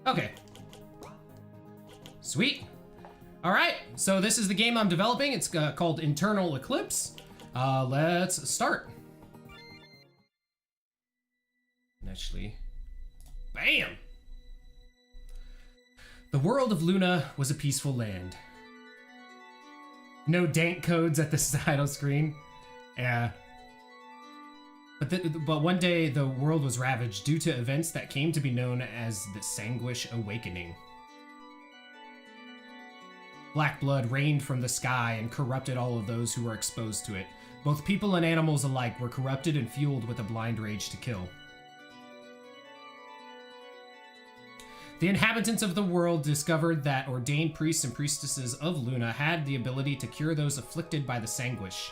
Okay. Sweet. All right, so this is the game I'm developing. It's called Internal Eclipse. Let's start. Actually, bam! The world of Luna was a peaceful land. No dank codes at the title screen. Yeah. But one day, the world was ravaged due to events that came to be known as the Sanguish Awakening. Black blood rained from the sky and corrupted all of those who were exposed to it. Both people and animals alike were corrupted and fueled with a blind rage to kill. The inhabitants of the world discovered that ordained priests and priestesses of Luna had the ability to cure those afflicted by the Sanguish.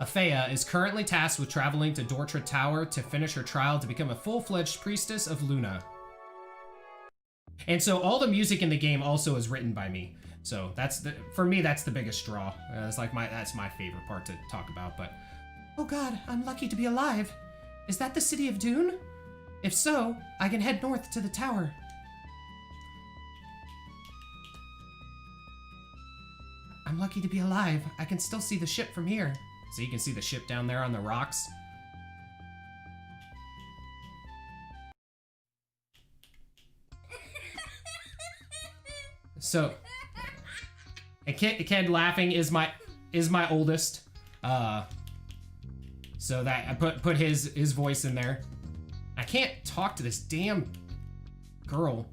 Aphea is currently tasked with traveling to Dortra Tower to finish her trial to become a full-fledged priestess of Luna. And so all the music in the game also is written by me. So for me, that's the biggest draw. That's my favorite part to talk about. But oh God, I'm lucky to be alive. Is that the city of Dune? If so, I can head north to the tower. I'm lucky to be alive. I can still see the ship from here. So you can see the ship down there on the rocks. So, Kid laughing is my oldest. So that I put his voice in there. I can't talk to this damn girl.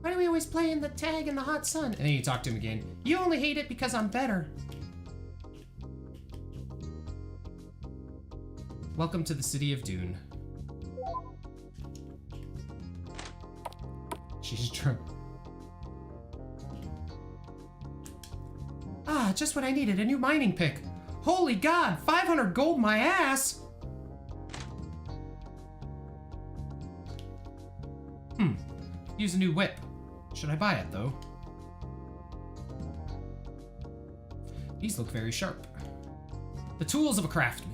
Why do we always play in the tag in the hot sun? And then you talk to him again. You only hate it because I'm better. Welcome to the city of Dune. She's drunk. Ah, just what I needed, a new mining pick. Holy God, 500 gold my ass! Use a new whip. Should I buy it, though? These look very sharp. The tools of a craftsman.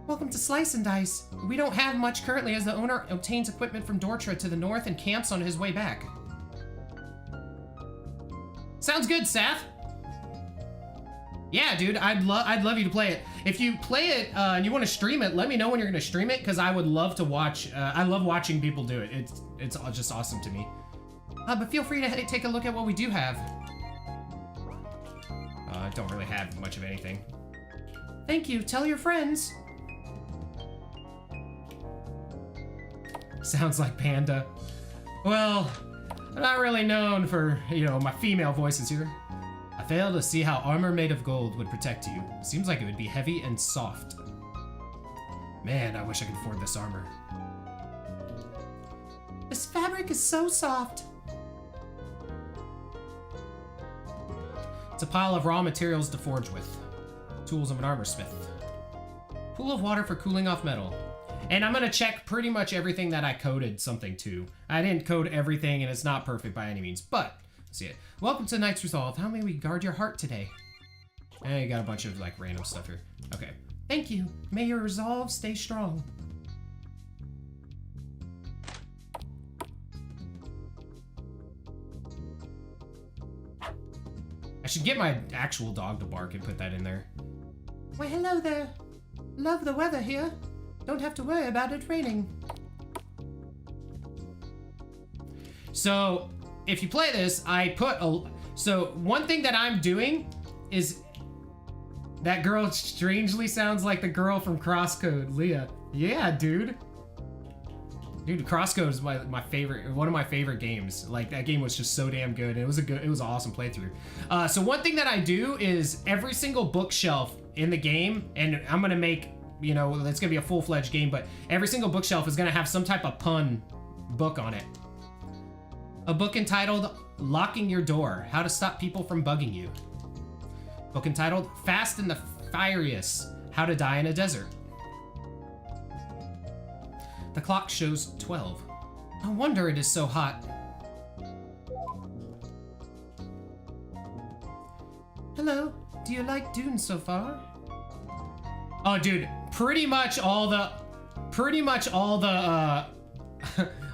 Welcome to Slice and Dice. We don't have much currently as the owner obtains equipment from Dortra to the north and camps on his way back. Sounds good, Seth. Yeah, dude, I'd love you to play it. If you play it and you want to stream it, let me know when you're gonna stream it, because I would love to watch. I love watching people do it. It's just awesome to me. But feel free to take a look at what we do have. I don't really have much of anything. Thank you. Tell your friends. Sounds like Panda. Well, I'm not really known for, my female voices here. I fail to see how armor made of gold would protect you. Seems like it would be heavy and soft. Man, I wish I could afford this armor. This fabric is so soft. It's a pile of raw materials to forge with. Tools of an armor smith. Pool of water for cooling off metal. And I'm gonna check pretty much everything that I coded something to. I didn't code everything, and it's not perfect by any means, but let's see it. Welcome to Knight's Resolve. How may we guard your heart today? And you got a bunch of random stuff here. Okay. Thank you. May your resolve stay strong. I should get my actual dog to bark and put that in there. Why, hello there. Love the weather here. Don't have to worry about it raining. So, if you play this, so one thing that I'm doing is that girl strangely sounds like the girl from Crosscode, Leah. Yeah, dude. Dude, Crosscode is my favorite, one of my favorite games. That game was just so damn good. It was an awesome playthrough. So one thing that I do is every single bookshelf in the game, and I'm gonna make, it's gonna be a full-fledged game, but every single bookshelf is gonna have some type of pun book on it. A book entitled Locking Your Door, How to Stop People from Bugging You. Book entitled Fast and the Furious, How to Die in a Desert. The clock shows 12. No wonder it is so hot. Hello, do you like Dune so far? Oh, dude, pretty much all the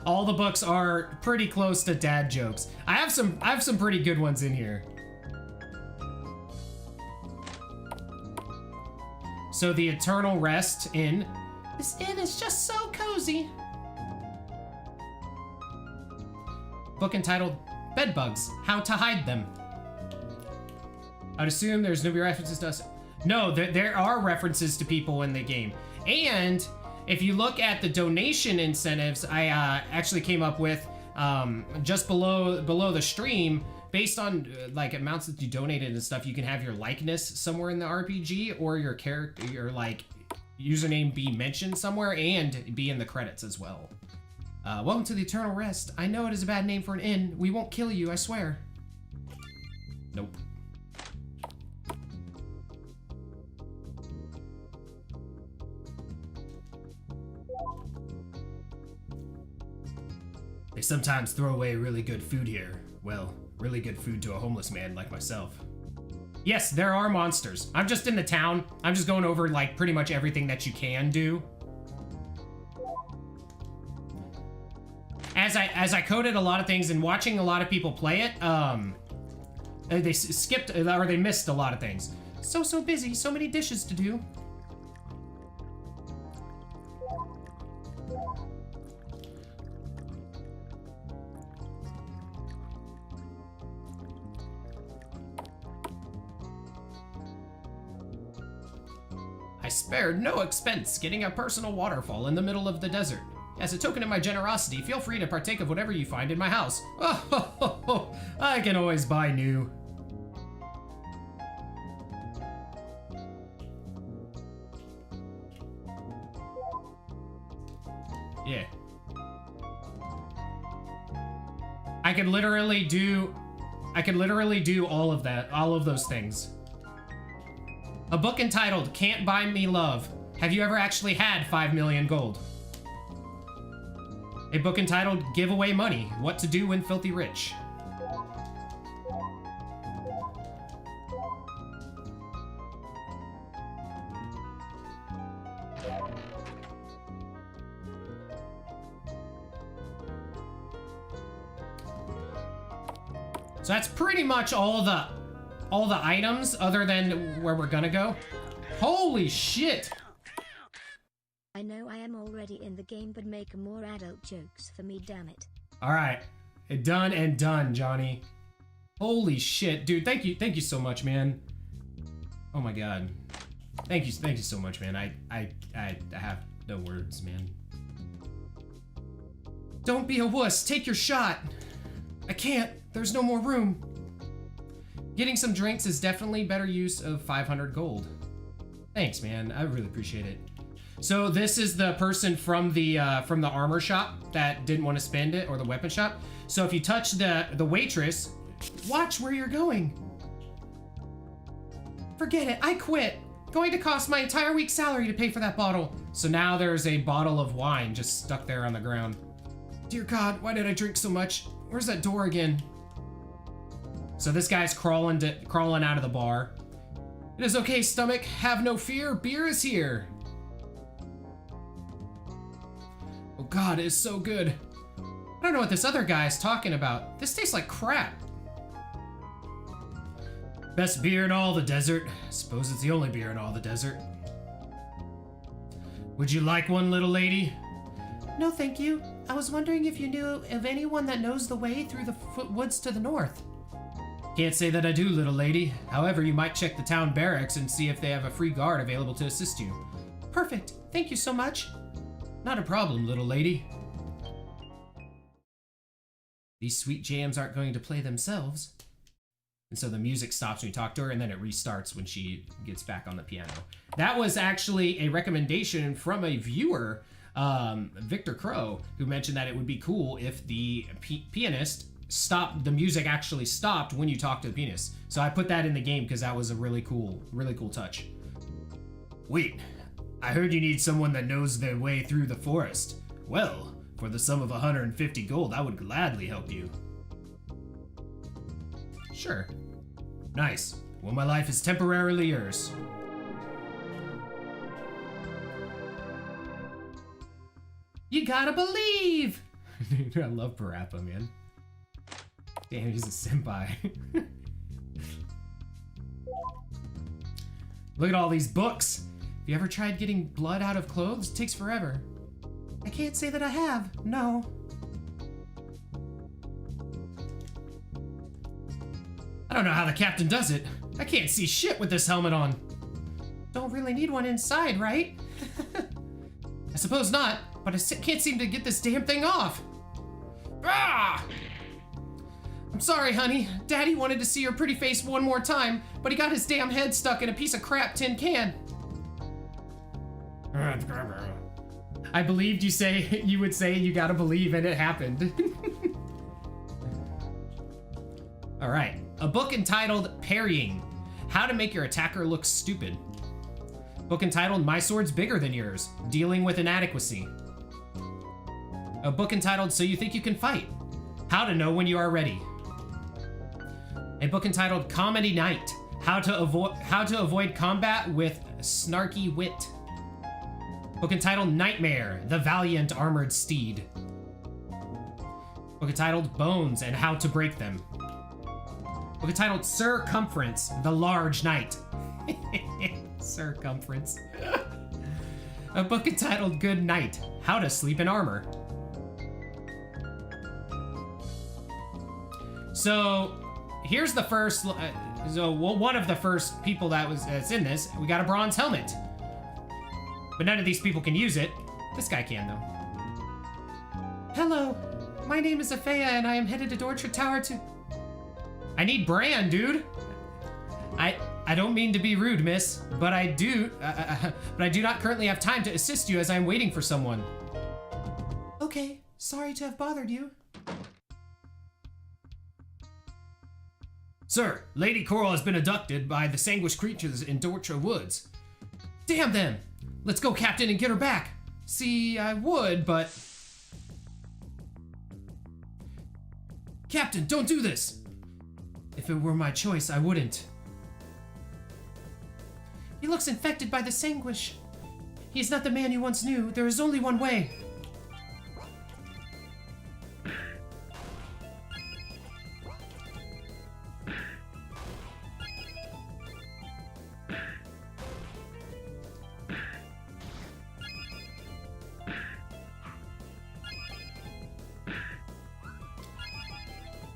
all the books are pretty close to dad jokes. I have some pretty good ones in here. So the Eternal Rest Inn. This inn is just so cozy. Book entitled Bedbugs, How to Hide Them. I'd assume there's no references to us. No, there are references to people in the game. And if you look at the donation incentives, I actually came up with just below the stream, based on like amounts that you donated and stuff, you can have your likeness somewhere in the RPG, or your character, your like username be mentioned somewhere and be in the credits as well. Welcome to the Eternal Rest. I know it is a bad name for an inn. We won't kill you, I swear. Nope. They sometimes throw away really good food here. Well, really good food to a homeless man like myself. Yes, there are monsters. I'm just in the town. I'm just going over like pretty much everything that you can do. As I coded a lot of things and watching a lot of people play it, they skipped or they missed a lot of things. So busy, so many dishes to do. I spared no expense getting a personal waterfall in the middle of the desert. As a token of my generosity, feel free to partake of whatever you find in my house. Oh, I can always buy new. Yeah. I could literally do all of that, all of those things. A book entitled Can't Buy Me Love. Have you ever actually had 5 million gold? A book entitled Give Away Money, What to Do When Filthy Rich. So that's pretty much all the items other than where we're gonna go. Holy shit! I know I am already in the game, but make more adult jokes for me, damn it. Alright. Done and done, Johnny. Holy shit, dude, thank you so much, man. Oh my god. Thank you so much, man. I have no words, man. Don't be a wuss, take your shot. I can't, there's no more room. Getting some drinks is definitely better use of 500 gold. Thanks, man, I really appreciate it. So this is the person from the armor shop that didn't want to spend it, or the weapon shop. So if you touch the waitress, watch where you're going. Forget it, I quit. Going to cost my entire week's salary to pay for that bottle. So now there's a bottle of wine just stuck there on the ground. Dear God, why did I drink so much? Where's that door again? So this guy's crawling out of the bar. It is okay, stomach. Have no fear. Beer is here. Oh God, it is so good. I don't know what this other guy is talking about. This tastes like crap. Best beer in all the desert. Suppose it's the only beer in all the desert. Would you like one, little lady? No, thank you. I was wondering if you knew of anyone that knows the way through the woods to the north. Can't say that I do, little lady. However, you might check the town barracks and see if they have a free guard available to assist you. Perfect. Thank you so much. Not a problem, little lady. These sweet jams aren't going to play themselves. And so the music stops when you talk to her, and then it restarts when she gets back on the piano. That was actually a recommendation from a viewer, Victor Crow, who mentioned that it would be cool if the pianist stopped, the music actually stopped when you talk to the pianist. So I put that in the game because that was a really cool touch. Wait, I heard you need someone that knows their way through the forest. Well, for the sum of 150 gold, I would gladly help you. Sure. Nice. Well, my life is temporarily yours. You gotta believe! I love Parappa, man. Damn, he's a senpai. Look at all these books. Have you ever tried getting blood out of clothes? It takes forever. I can't say that I have, no. I don't know how the captain does it. I can't see shit with this helmet on. Don't really need one inside, right? I suppose not, but I can't seem to get this damn thing off. Ah! I'm sorry, honey. Daddy wanted to see your pretty face one more time, but he got his damn head stuck in a piece of crap tin can. I believed you would say you gotta believe, and it happened. All right, a book entitled Parrying, How to Make Your Attacker Look Stupid. Book entitled My Sword's Bigger Than Yours, Dealing with Inadequacy. A book entitled So You Think You Can Fight, How to Know When You Are Ready. A book entitled Comedy Night, How to Avoid Combat with Snarky Wit. Book entitled Nightmare, The Valiant Armored Steed. Book entitled Bones and How to Break Them. Book entitled Circumference, The Large Knight. Circumference. A book entitled Good Night, How to Sleep in Armor. So, here's the first, one of the first people that's in this. We got a bronze helmet. But none of these people can use it. This guy can, though. Hello, my name is Afea, and I am headed to Dortra Tower to... I need Bran, dude. I don't mean to be rude, miss, but I do not currently have time to assist you as I am waiting for someone. Okay, sorry to have bothered you. Sir, Lady Coral has been abducted by the Sanguish creatures in Dortra Woods. Damn them! Let's go, Captain, and get her back. See, I would, but... Captain, don't do this! If it were my choice, I wouldn't. He looks infected by the Sanguish. He is not the man you once knew. There is only one way.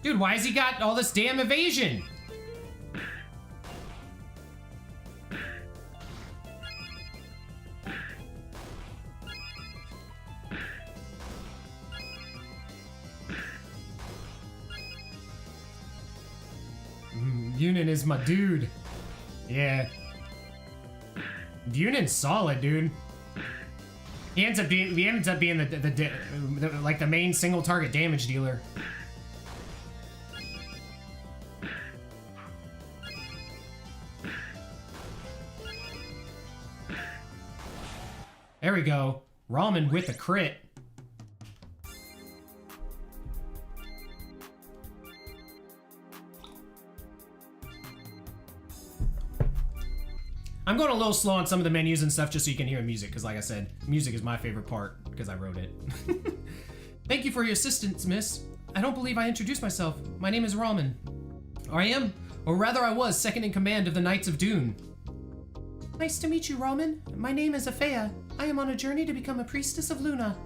Dude, why has he got all this damn evasion? Yunin is my dude. Yeah. Yunin's solid, dude. He ends up being the main single target damage dealer. There we go. Ramen with a crit. I'm going a little slow on some of the menus and stuff just so you can hear music, because like I said, music is my favorite part, because I wrote it. Thank you for your assistance, miss. I don't believe I introduced myself. My name is Ramen. I am, or rather I was, second in command of the Knights of Dune. Nice to meet you, Ramen. My name is Afea. I am on a journey to become a priestess of Luna.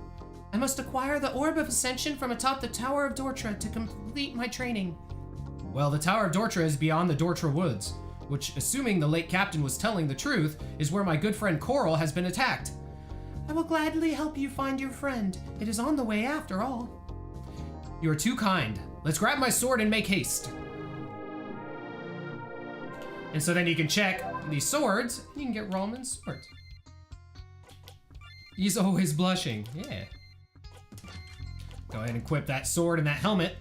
I must acquire the Orb of Ascension from atop the Tower of Dortra to complete my training. Well, the Tower of Dortra is beyond the Dortra Woods, which, assuming the late captain was telling the truth, is where my good friend Coral has been attacked. I will gladly help you find your friend. It is on the way after all. You are too kind. Let's grab my sword and make haste. And so then you can check these swords, and you can get Ramen's sword. He's always blushing, yeah. Go ahead and equip that sword and that helmet.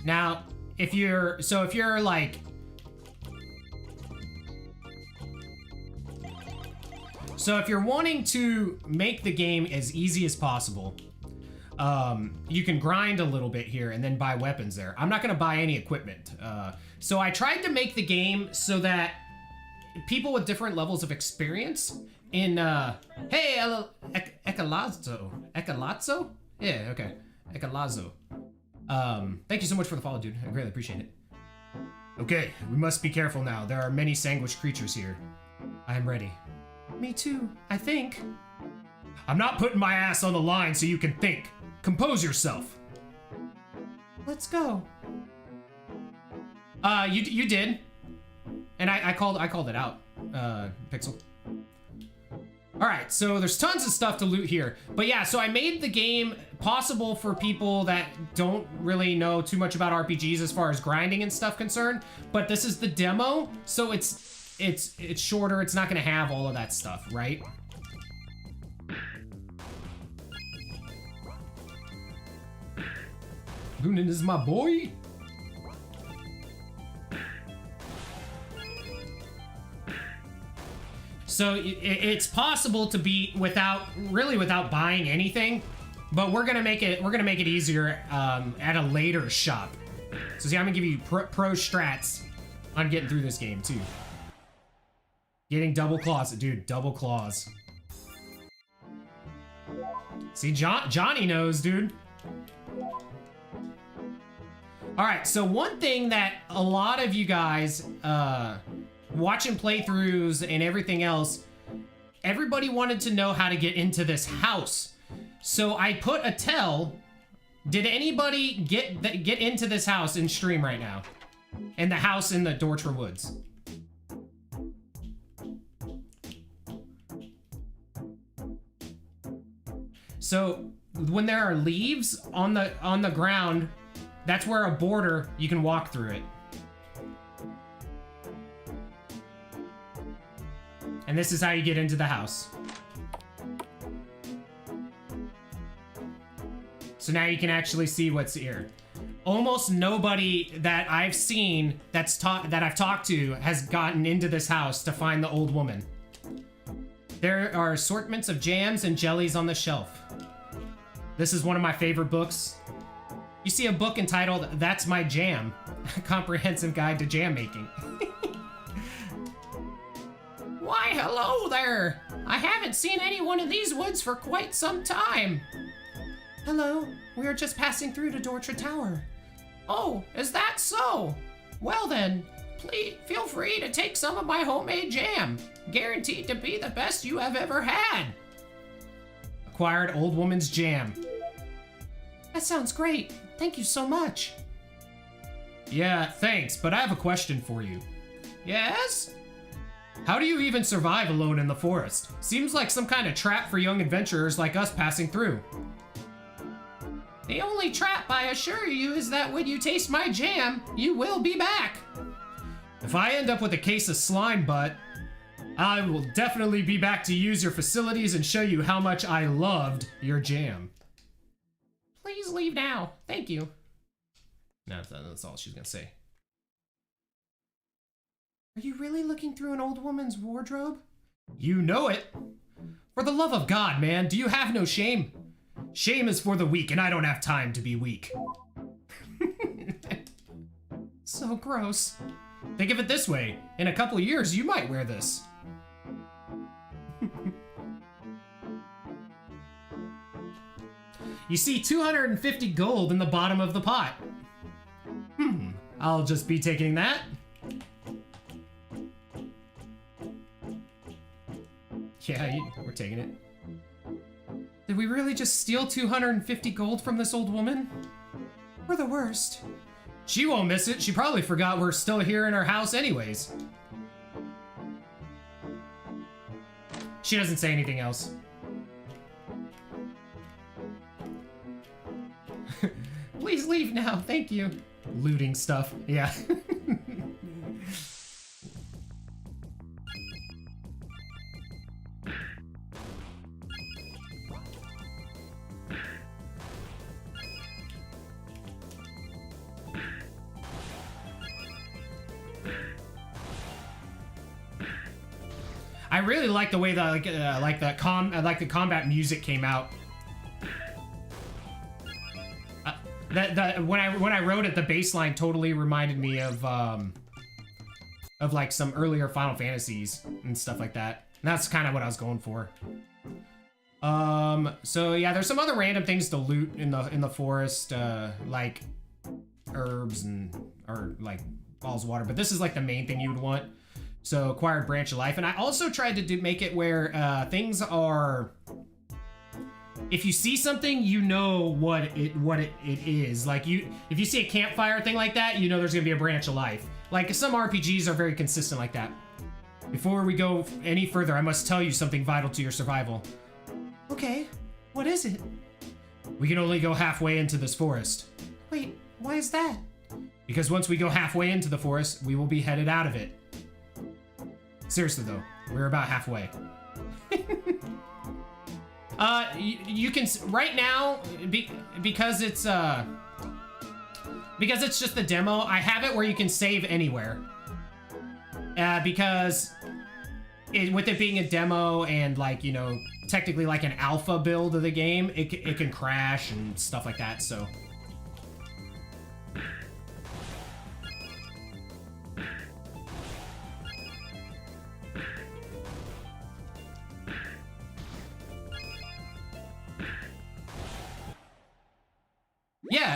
Now, if you're like... So if you're wanting to make the game as easy as possible, you can grind a little bit here and then buy weapons there. I'm not gonna buy any equipment. So I tried to make the game so that people with different levels of experience in, hey, Ecalazzo? Yeah, okay. Ecalazzo. Thank you so much for the follow, dude. I greatly appreciate it. Okay, we must be careful now. There are many sanguished creatures here. I am ready. Me too, I think. I'm not putting my ass on the line so you can think. Compose yourself. Let's go. You did. And I called it out, Pixel. All right, so there's tons of stuff to loot here. But yeah, so I made the game possible for people that don't really know too much about RPGs as far as grinding and stuff concerned. But this is the demo, so it's shorter. It's not gonna have all of that stuff, right? Lunan is my boy. So it's possible to beat without buying anything, but we're gonna make it easier at a later shop. So see, I'm gonna give you pro strats on getting through this game too. Getting double claws, dude, double claws. See, Johnny knows, dude. All right, so one thing that a lot of you guys watching playthroughs and everything else, everybody wanted to know how to get into this house. So I put a tell. Did anybody get into this house in stream right now? And the house in the Dortra Woods. So when there are leaves on the ground, that's where a border, you can walk through it. And this is how you get into the house. So now you can actually see what's here. Almost nobody that I've seen that I've talked to has gotten into this house to find the old woman. There are assortments of jams and jellies on the shelf. This is one of my favorite books. You see a book entitled, That's My Jam, a comprehensive guide to jam making. Why, hello there! I haven't seen anyone in these woods for quite some time. Hello, we are just passing through to Dortra Tower. Oh, is that so? Well then, please feel free to take some of my homemade jam. Guaranteed to be the best you have ever had. Acquired old woman's jam. That sounds great. Thank you so much. Yeah, thanks, but I have a question for you. Yes? How do you even survive alone in the forest? Seems like some kind of trap for young adventurers like us passing through. The only trap, I assure you, is that when you taste my jam, you will be back. If I end up with a case of slime butt, I will definitely be back to use your facilities and show you how much I loved your jam. Please leave now. Thank you. No, that's all she's gonna say. Are you really looking through an old woman's wardrobe? You know it. For the love of God, man, do you have no shame? Shame is for the weak, and I don't have time to be weak. So gross. Think of it this way. In a couple years, you might wear this. You see 250 gold in the bottom of the pot. I'll just be taking that. Yeah, we're taking it. Did we really just steal 250 gold from this old woman? We're the worst. She won't miss it. She probably forgot we're still here in her house anyways. She doesn't say anything else. Please leave now, thank you. Looting stuff, yeah. I really like the way that the combat music came out. That when I wrote it, the baseline totally reminded me of like some earlier Final Fantasies and stuff like that. And that's kind of what I was going for. So yeah, there's some other random things to loot in the forest, like herbs or like balls of water, but this is like the main thing you would want. So acquired branch of life. And I also tried to make it where things are, if you see something, you know what it is. Like if you see a campfire thing like that, you know there's gonna be a branch of life. Like some RPGs are very consistent like that. Before we go any further, I must tell you something vital to your survival. Okay, what is it? We can only go halfway into this forest. Wait, why is that? Because once we go halfway into the forest, we will be headed out of it. Seriously though, we're about halfway. You can right now because it's just the demo. I have it where you can save anywhere. Because with it being a demo and like, you know, technically like an alpha build of the game, it can crash and stuff like that. So.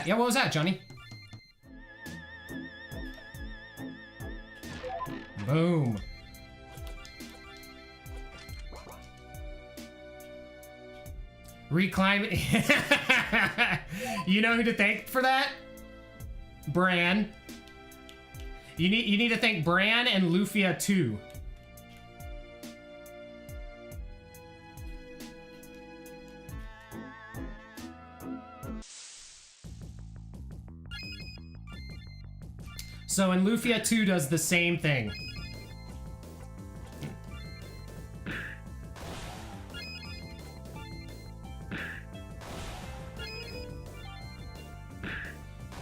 Yeah, what was that, Johnny? Boom. Reclimb. You know who to thank for that? Bran. You need to thank Bran and Lufia too. So, and Lufia 2 does the same thing.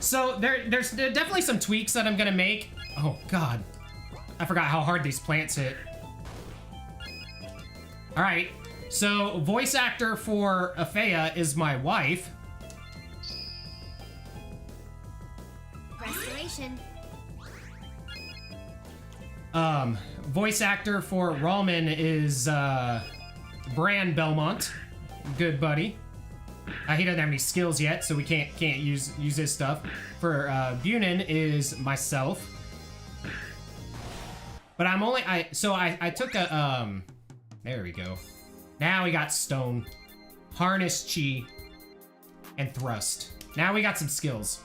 So, there's definitely some tweaks that I'm gonna make. Oh, God. I forgot how hard these plants hit. Alright, so voice actor for Afea is my wife. Restoration. Voice actor for Rallman is, Bran Belmont. Good buddy. He doesn't have any skills yet, so we can't use his stuff. For, Bunin is myself. But I'm only, I took a, there we go. Now we got Stone, Harness, Chi, and Thrust. Now we got some skills.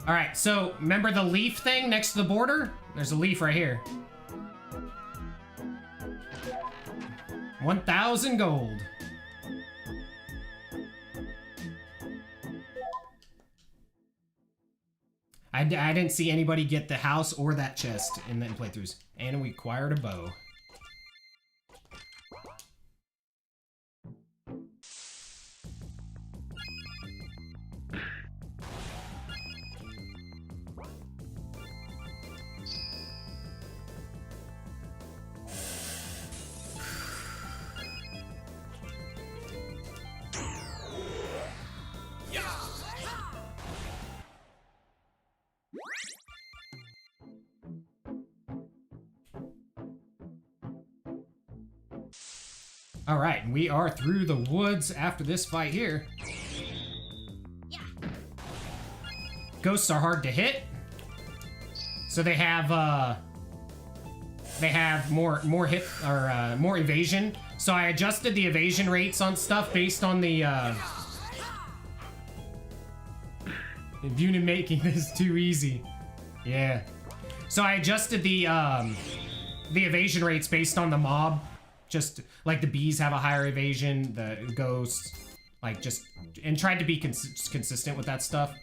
All right, so remember the leaf thing next to the border? There's a leaf right here. 1,000 gold. I didn't see anybody get the house or that chest in the playthroughs. And we acquired a bow. All right, we are through the woods after this fight here. Yeah. Ghosts are hard to hit, so they have more hit or more evasion. So I adjusted the evasion rates on stuff based on the Bunin making this too easy. Yeah. So I adjusted the evasion rates based on the mob. Just like the bees have a higher evasion, the ghosts, like just, and tried to be consistent with that stuff.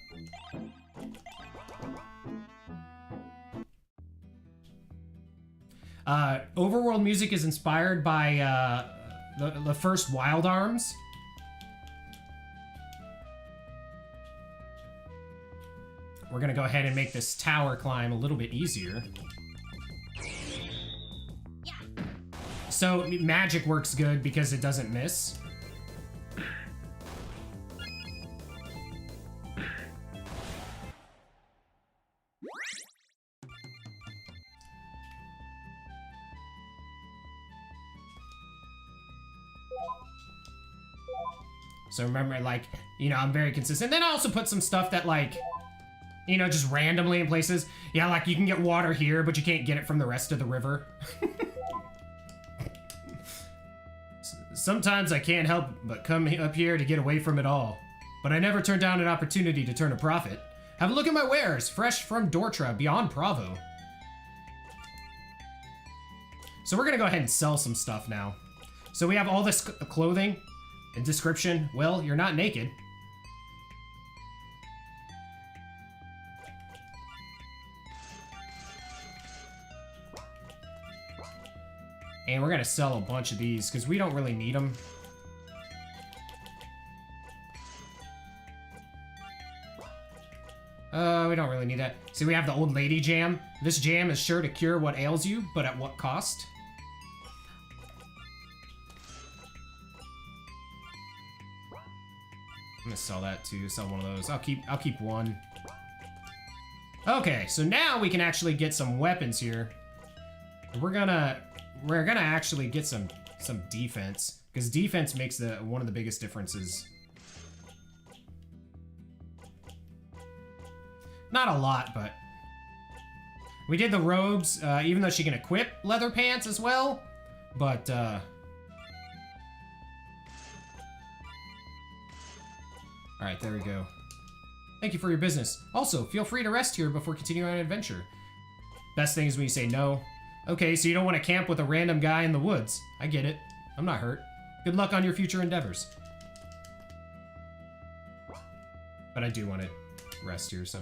Overworld music is inspired by the first Wild Arms. We're gonna go ahead and make this tower climb a little bit easier. So magic works good because it doesn't miss. So remember, like, you know, I'm very consistent. Then I also put some stuff that, like, you know, just randomly in places. Yeah, like you can get water here, but you can't get it from the rest of the river. Sometimes I can't help but come up here to get away from it all. But I never turn down an opportunity to turn a profit. Have a look at my wares, fresh from Dortra, beyond Bravo. So we're gonna go ahead and sell some stuff now. So we have all this clothing and description. Well, you're not naked. And we're gonna sell a bunch of these because we don't really need them. We don't really need that. See, we have the old lady jam. This jam is sure to cure what ails you, but at what cost? I'm gonna sell that too. Sell one of those. I'll keep one. Okay, so now we can actually get some weapons here. We're gonna actually get some defense, because defense makes one of the biggest differences. Not a lot, but we did the robes, even though she can equip leather pants as well, but all right, there we go. Thank you for your business. Also, feel free to rest here before continuing on an adventure. Best thing is when you say no. Okay, so you don't want to camp with a random guy in the woods. I get it. I'm not hurt. Good luck on your future endeavors. But I do want to rest here, so.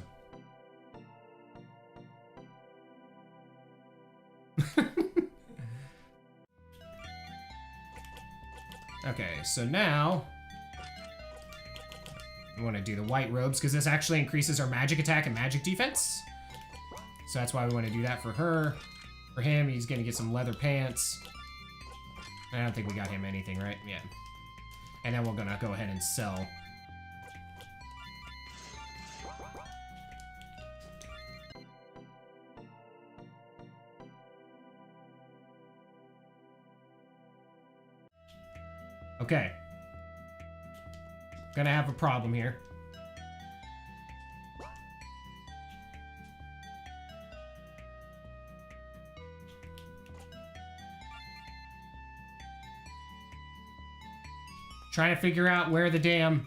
Okay, so now we want to do the white robes because this actually increases our magic attack and magic defense. So that's why we want to do that for her. For him, he's going to get some leather pants. I don't think we got him anything, right? Yeah. And then we're going to go ahead and sell. Okay. Gonna have a problem here. Trying to figure out where the damn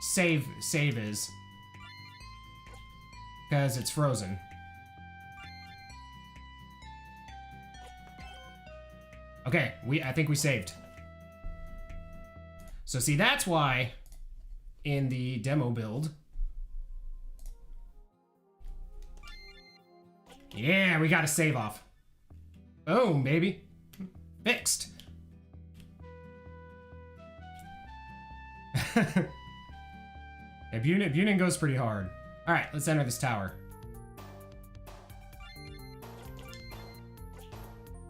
save is. Because it's frozen. Okay, I think we saved. So see, that's why in the demo build. Yeah, we got a save off. Boom, baby. Fixed. Yeah, Bunin goes pretty hard. All right, let's enter this tower.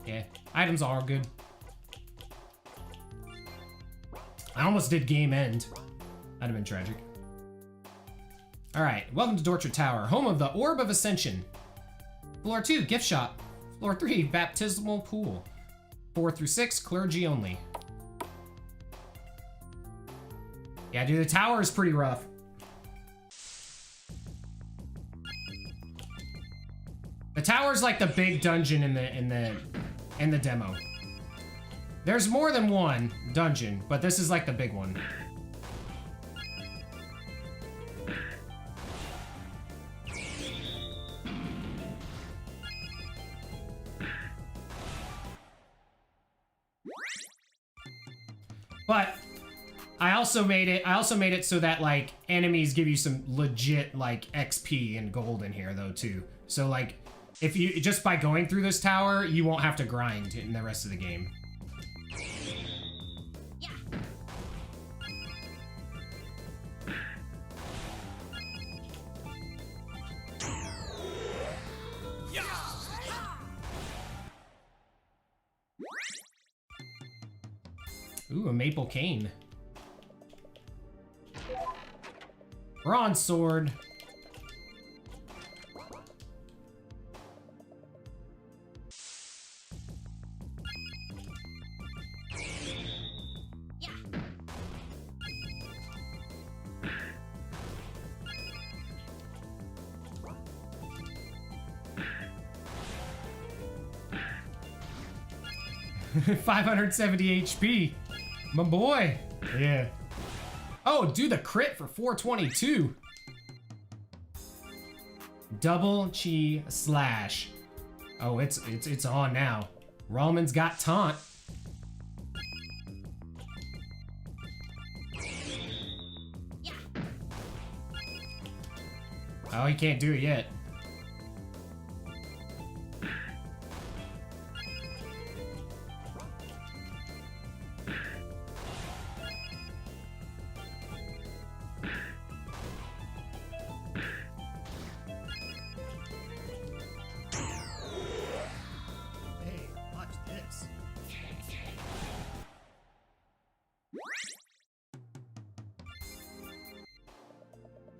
Yeah, items are good. I almost did game end. That'd have been tragic. All right, welcome to Dortra Tower, home of the Orb of Ascension. Floor 2, gift shop. Floor 3, baptismal pool. 4 through 6, clergy only. Yeah, dude, the tower is pretty rough. The tower's like the big dungeon in the demo. There's more than one dungeon, but this is like the big one. But I also made it so that like enemies give you some legit like XP and gold in here though too. So like if you just by going through this tower, you won't have to grind in the rest of the game. Ooh, a maple cane. Bronze sword. 570 HP. My boy. Yeah. Oh, do the crit for 422. Double chi slash. Oh, it's on now. Roman's got taunt. Oh, he can't do it yet. Hey, watch this.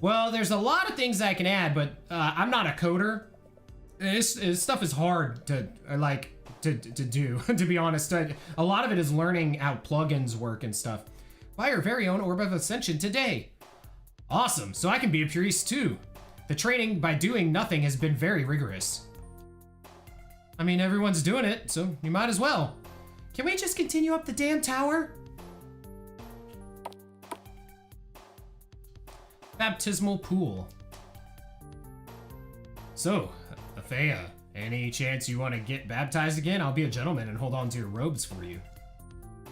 Well, there's a lot of things I can add, but I'm not a coder. This stuff is hard to do, to be honest. A lot of it is learning how plugins work and stuff. Buy your very own Orb of Ascension today. Awesome, so I can be a priest too. The training by doing nothing has been very rigorous. I mean, everyone's doing it, so you might as well. Can we just continue up the damn tower? Baptismal pool. So, Athea, any chance you want to get baptized again? I'll be a gentleman and hold on to your robes for you.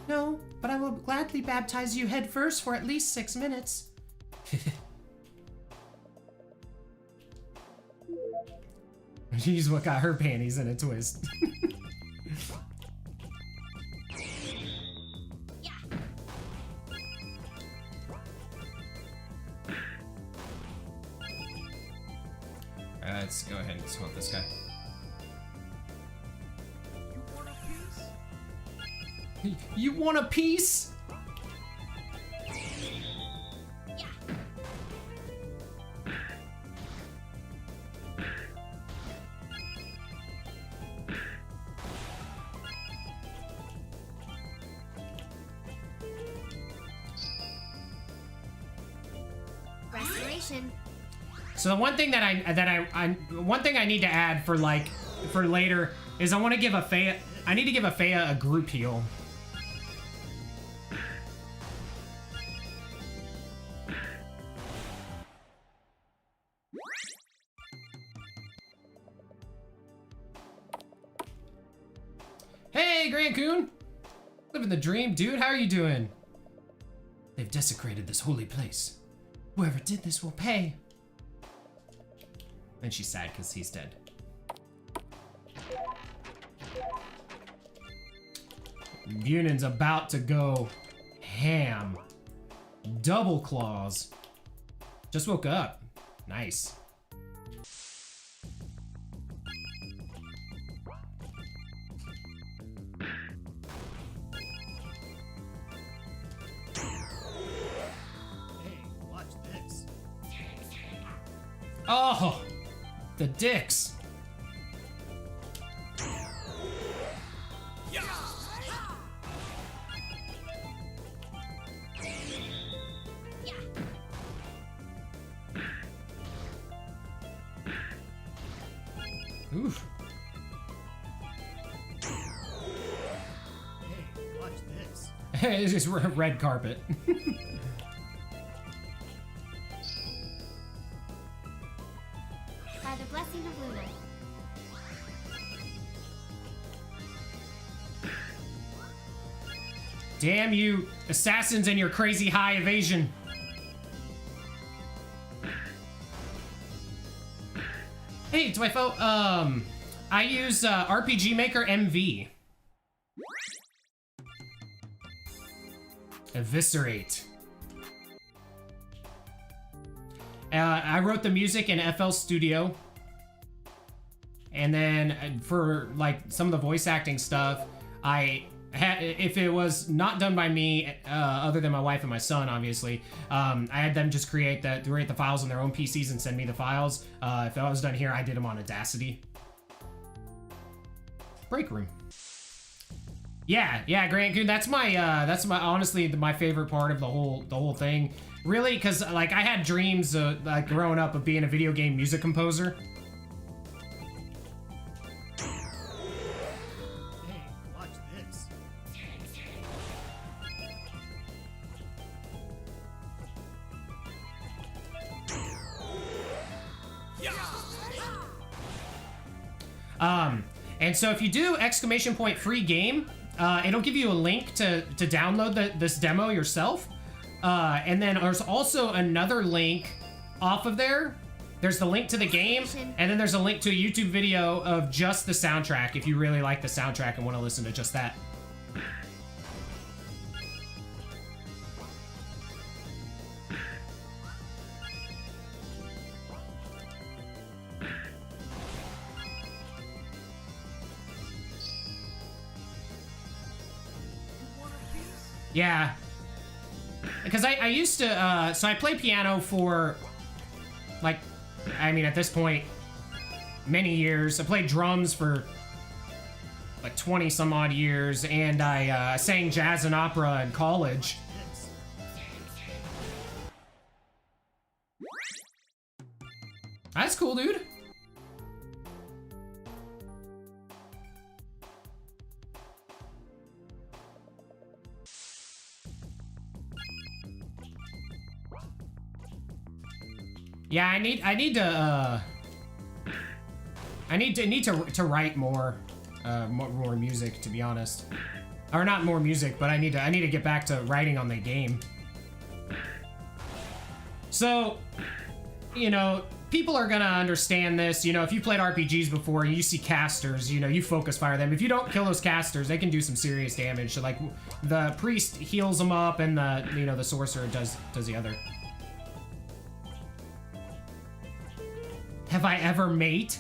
No, but I will gladly baptize you head first for at least 6 minutes. She's what got her panties in a twist. Let's go ahead and swap this guy. You want a piece? Restoration. So the one thing that I need to add for later is I want to give Athea a group heal. Hey, Grand Coon! Living the dream, dude. How are you doing? They've desecrated this holy place. Whoever did this will pay. And she's sad because he's dead. Bunan's about to go ham. Double claws. Just woke up. Nice. Hey, watch this. Oh! The dicks. Yeah. Oof. Hey, watch this. It's just red carpet. By the blessing of Luna. Damn you, assassins and your crazy high evasion. Hey, Twifo, I use RPG Maker MV. Eviscerate. I wrote the music in FL Studio. And then for like some of the voice acting stuff, if it was not done by me, other than my wife and my son, obviously, I had them just create the files on their own PCs and send me the files. If that was done here, I did them on Audacity. Break room. Yeah, Grant Coon. That's my honestly my favorite part of the whole thing. Really, because like I had dreams like growing up of being a video game music composer. Hey, watch this. And so if you do !free game, it'll give you a link to download this demo yourself. And then there's also another link off of there. There's the link to the game, and then there's a link to a YouTube video of just the soundtrack if you really like the soundtrack and want to listen to just that. Yeah. Because I used to, so I play piano for, like, I mean, at this point, many years. I played drums for, like, 20 some odd years, and I sang jazz and opera in college. That's cool, dude. Yeah, I need to write more music, to be honest. Or not more music, but I need to get back to writing on the game. So, you know, people are gonna understand this. You know, if you played RPGs before, you see casters, you know, you focus fire them. If you don't kill those casters, they can do some serious damage. So, like, the priest heals them up, and the sorcerer does the other. Have I ever mate?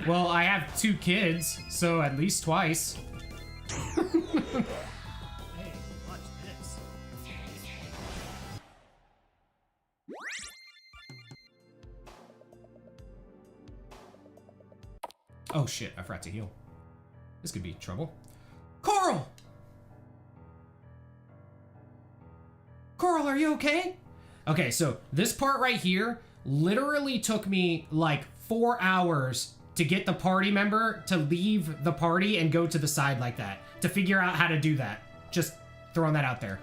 Well, I have 2 kids, so at least twice. Hey, watch this. Oh shit, I forgot to heal. This could be trouble. Coral! Coral, are you okay? Okay, so this part right here literally took me like 4 hours to get the party member to leave the party and go to the side like that, to figure out how to do that. Just throwing that out there.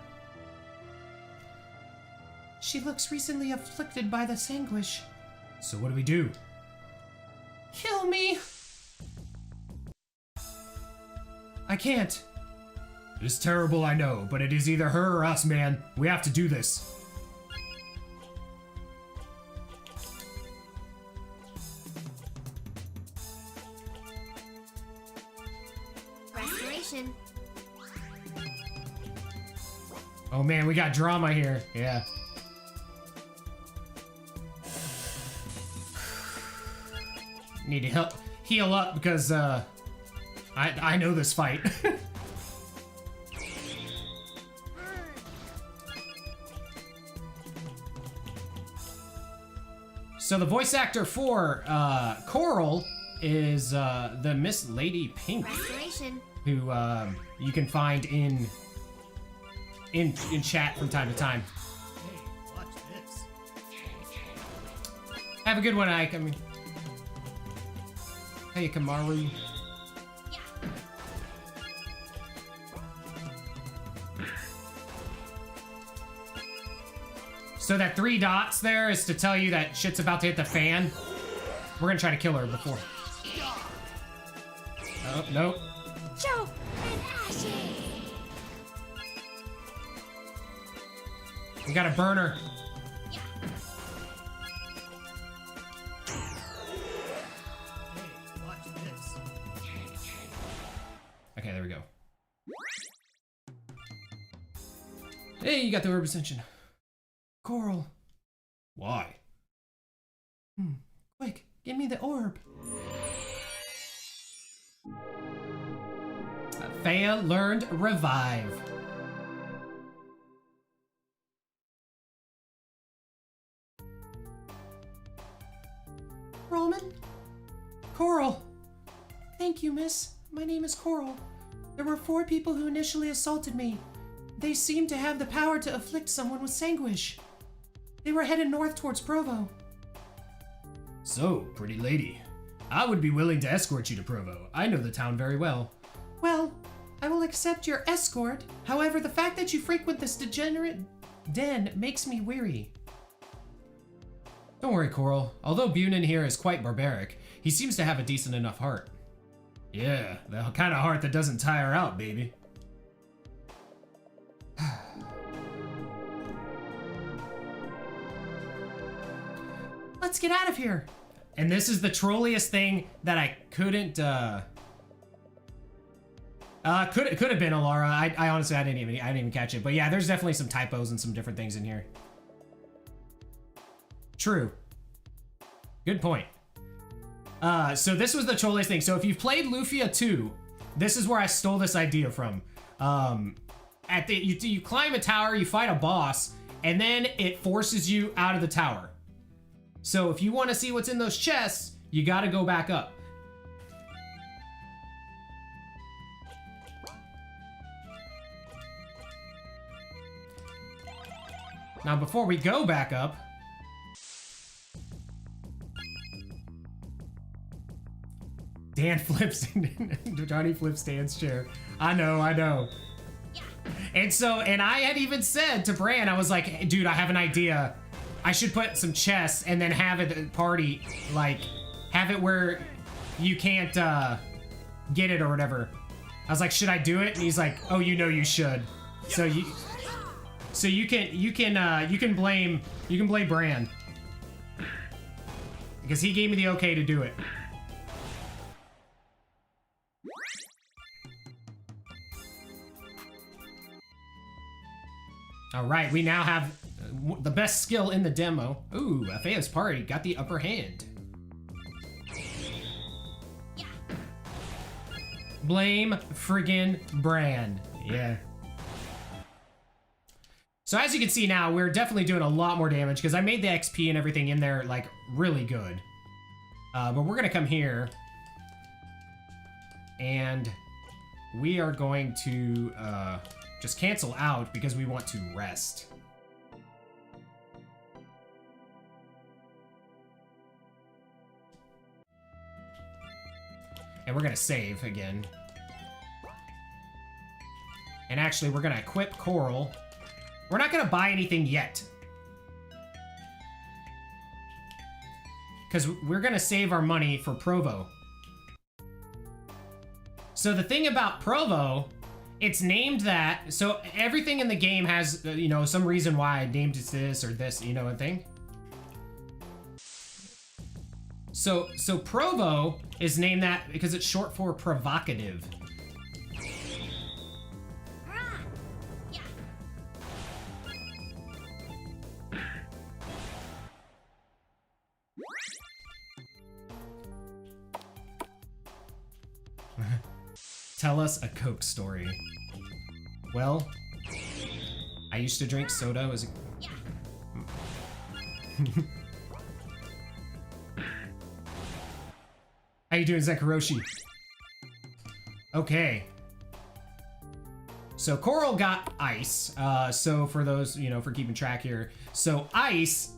She looks recently afflicted by the sanguish. So what do we do? Kill me! I can't. It is terrible, I know, but it is either her or us, man. We have to do this. Restoration. Oh man, we got drama here. Yeah. Need to heal up because I know this fight. So the voice actor for Coral is the Miss Lady Pink, Restoration. who you can find in chat from time to time. Hey, watch this. Have a good one, Ike. I mean, hey, Kamaru. So that 3 dots there is to tell you that shit's about to hit the fan. We're gonna try to kill her before. Oh, nope. Choke and ashes. We gotta burn her. Hey, watch this. Okay, there we go. Hey, you got the herb ascension. Coral. Why? Quick, give me the orb. Thea learned revive. Roman? Coral. Thank you, miss. My name is Coral. There were 4 people who initially assaulted me. They seemed to have the power to afflict someone with sanguish. They were headed north towards Provo. So, pretty lady, I would be willing to escort you to Provo. I know the town very well. Well, I will accept your escort. However, the fact that you frequent this degenerate den makes me weary. Don't worry, Coral. Although Bunin here is quite barbaric, He seems to have a decent enough heart. Yeah, the kind of heart that doesn't tire out, baby. Let's get out of here. And this is the trolliest thing that I couldn't, could have been Alara. I honestly, I didn't even catch it. But yeah, there's definitely some typos and some different things in here. True. Good point. So this was the trolliest thing. So if you've played Lufia 2, this is where I stole this idea from. You climb a tower, you fight a boss, and then it forces you out of the tower. So if you want to see what's in those chests, you got to go back up. Now, before we go back up, Dan flips, Johnny flips Dan's chair. I know. And so, and I had even said to Bran, I was like, hey, dude, I have an idea. I should put some chests and then have it at party, like, have it where you can't get it or whatever. I was like, should I do it? And he's like, oh, you know you should. So you can blame Bran because he gave me the okay to do it. All right, we now have the best skill in the demo. Ooh, Afea's party got the upper hand. Blame friggin' Bran. Yeah. So as you can see now, we're definitely doing a lot more damage because I made the XP and everything in there like really good. But we're gonna come here and we are going to just cancel out because we want to rest. And we're gonna save again. And actually, we're gonna equip Coral. We're not gonna buy anything yet. Because we're gonna save our money for Provo. So the thing about Provo, it's named that, so everything in the game has, you know, some reason why I named it this or this, you know, a thing. So Provo is named that because it's short for provocative. Tell us a Coke story. Well, I used to drink soda as a... How you doing, Zekaroshi? Okay. So Coral got ice. So for those, you know, for keeping track here. So ice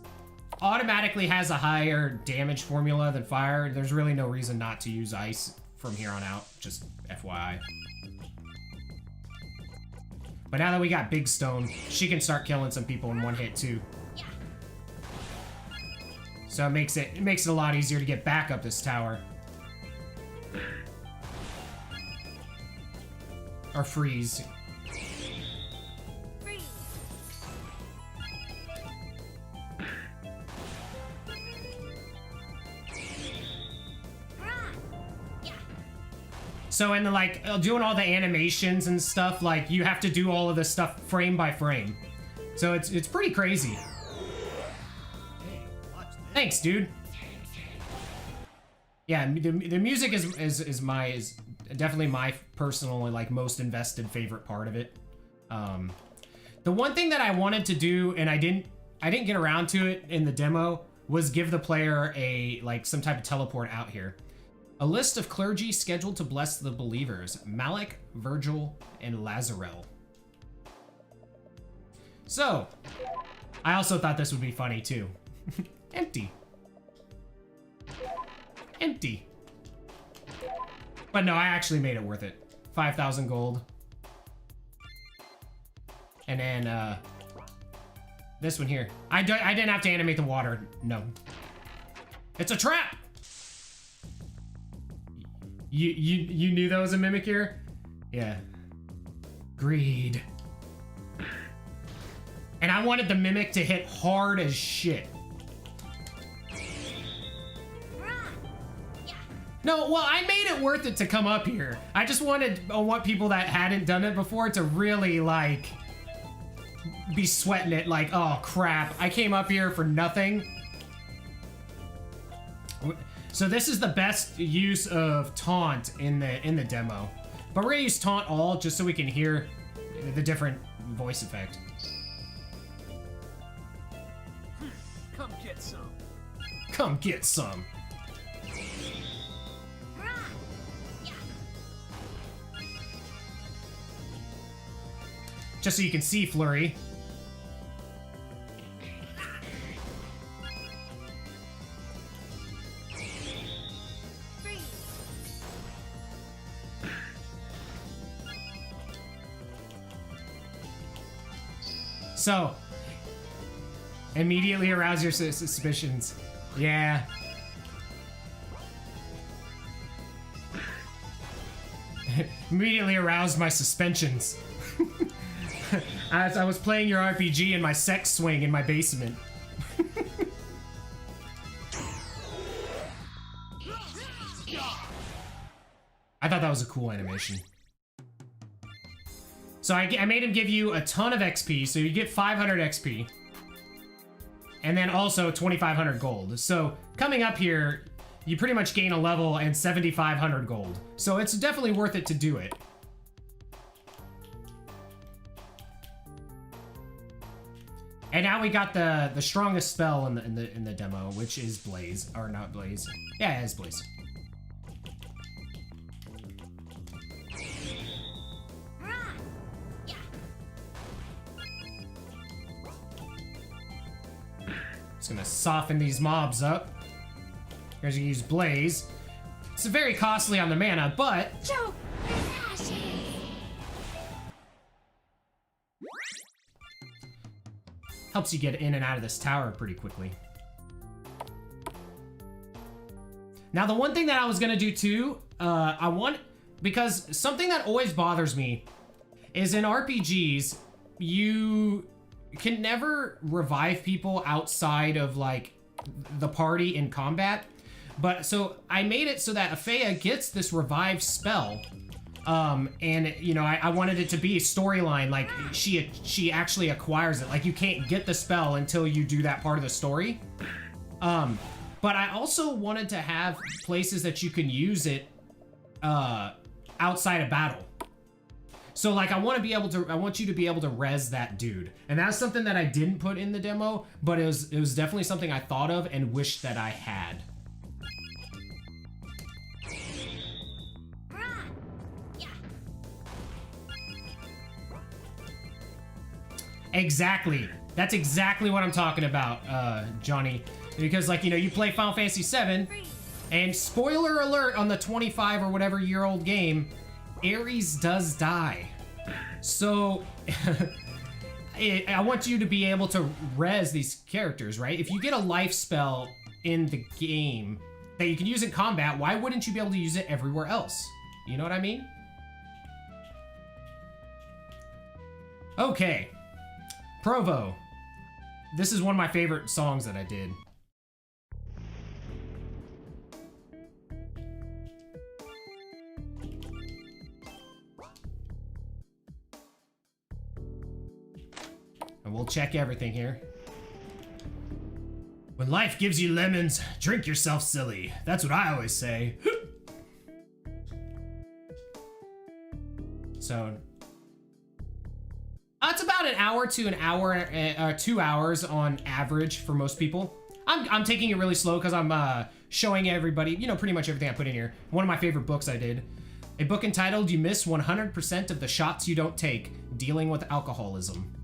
automatically has a higher damage formula than fire. There's really no reason not to use ice from here on out. Just FYI. But now that we got Big Stone, she can start killing some people in one hit too. So it makes it a lot easier to get back up this tower. Or freeze. So in the, like, doing all the animations and stuff, like, you have to do all of this stuff frame by frame. So it's pretty crazy. Hey, watch this. Thanks, dude. Yeah, the music is definitely my personal, like, most invested favorite part of it. The one thing that I wanted to do, and I didn't get around to it in the demo, was give the player some type of teleport out here. A list of clergy scheduled to bless the believers: Malik, Virgil, and Lazarel. So, I also thought this would be funny too. Empty. Empty. But no, I actually made it worth it. 5,000 gold. And then, this one here. I didn't have to animate the water. No. It's a trap! You knew that was a mimic here? Yeah. Greed. And I wanted the mimic to hit hard as shit. No, well, I made it worth it to come up here. I just want people that hadn't done it before to really, like, be sweating it like, oh, crap. I came up here for nothing. So this is the best use of taunt in the demo. But we're gonna use taunt all just so we can hear the different voice effect. Come get some. Come get some. Just so you can see Flurry. So, immediately arouse your suspicions. Yeah. Immediately aroused my suspensions. As I was playing your RPG in my sex swing in my basement. I thought that was a cool animation. So I made him give you a ton of XP, so you get 500 XP. And then also 2,500 gold. So coming up here, you pretty much gain a level and 7,500 gold. So it's definitely worth it to do it. And now we got the strongest spell in the demo, which is Blaze, or not Blaze. Yeah, it is Blaze. Just gonna soften these mobs up. Here's gonna use Blaze. It's very costly on the mana, but helps you get in and out of this tower pretty quickly. Now, the one thing that I was gonna do too, because something that always bothers me is in RPGs, you can never revive people outside of like the party in combat. But so I made it so that Afea gets this revive spell. And you know, I wanted it to be a storyline, like she actually acquires it. Like you can't get the spell until you do that part of the story. But I also wanted to have places that you can use it outside of battle. So like I want you to be able to res that dude. And that's something that I didn't put in the demo, but it was definitely something I thought of and wished that I had. Exactly. That's exactly what I'm talking about, Johnny. Because like, you know, you play Final Fantasy VII, and spoiler alert on the 25 or whatever year old game, Ares does die. So I want you to be able to res these characters, right? If you get a life spell in the game that you can use in combat, why wouldn't you be able to use it everywhere else? You know what I mean? Okay. Provo. This is one of my favorite songs that I did. And we'll check everything here. When life gives you lemons, drink yourself silly. That's what I always say. So, it's about an hour to an hour, 2 hours on average for most people. I'm taking it really slow because I'm showing everybody, you know, pretty much everything I put in here. One of my favorite books I did. A book entitled You Miss 100% of the Shots You Don't Take, Dealing with Alcoholism.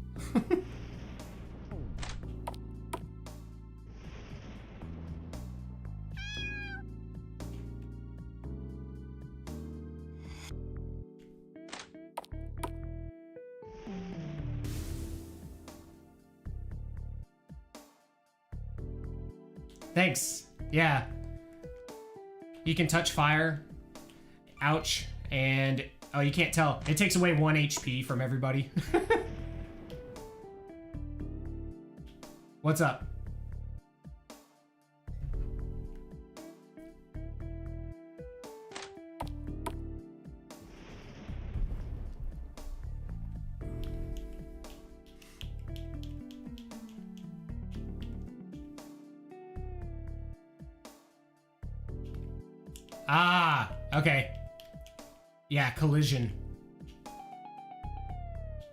Thanks. Yeah. You can touch fire. Ouch. And, oh, you can't tell. It takes away 1 HP from everybody. What's up? Ah, okay. Yeah, collision.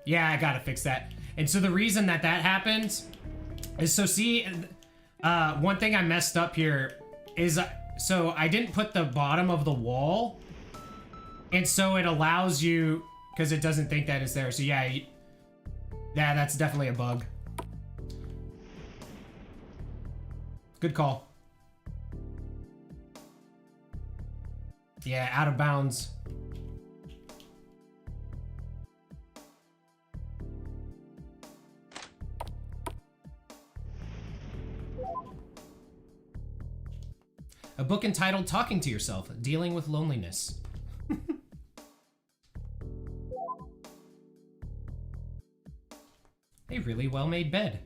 Yeah, I gotta fix that. And so the reason that happened is, so see, one thing I messed up here is, so I didn't put the bottom of the wall, and so it allows you, because it doesn't think that is there. So yeah, yeah, that's definitely a bug. Good call. Yeah, out of bounds. A book entitled Talking to Yourself, Dealing with Loneliness. A really well-made bed.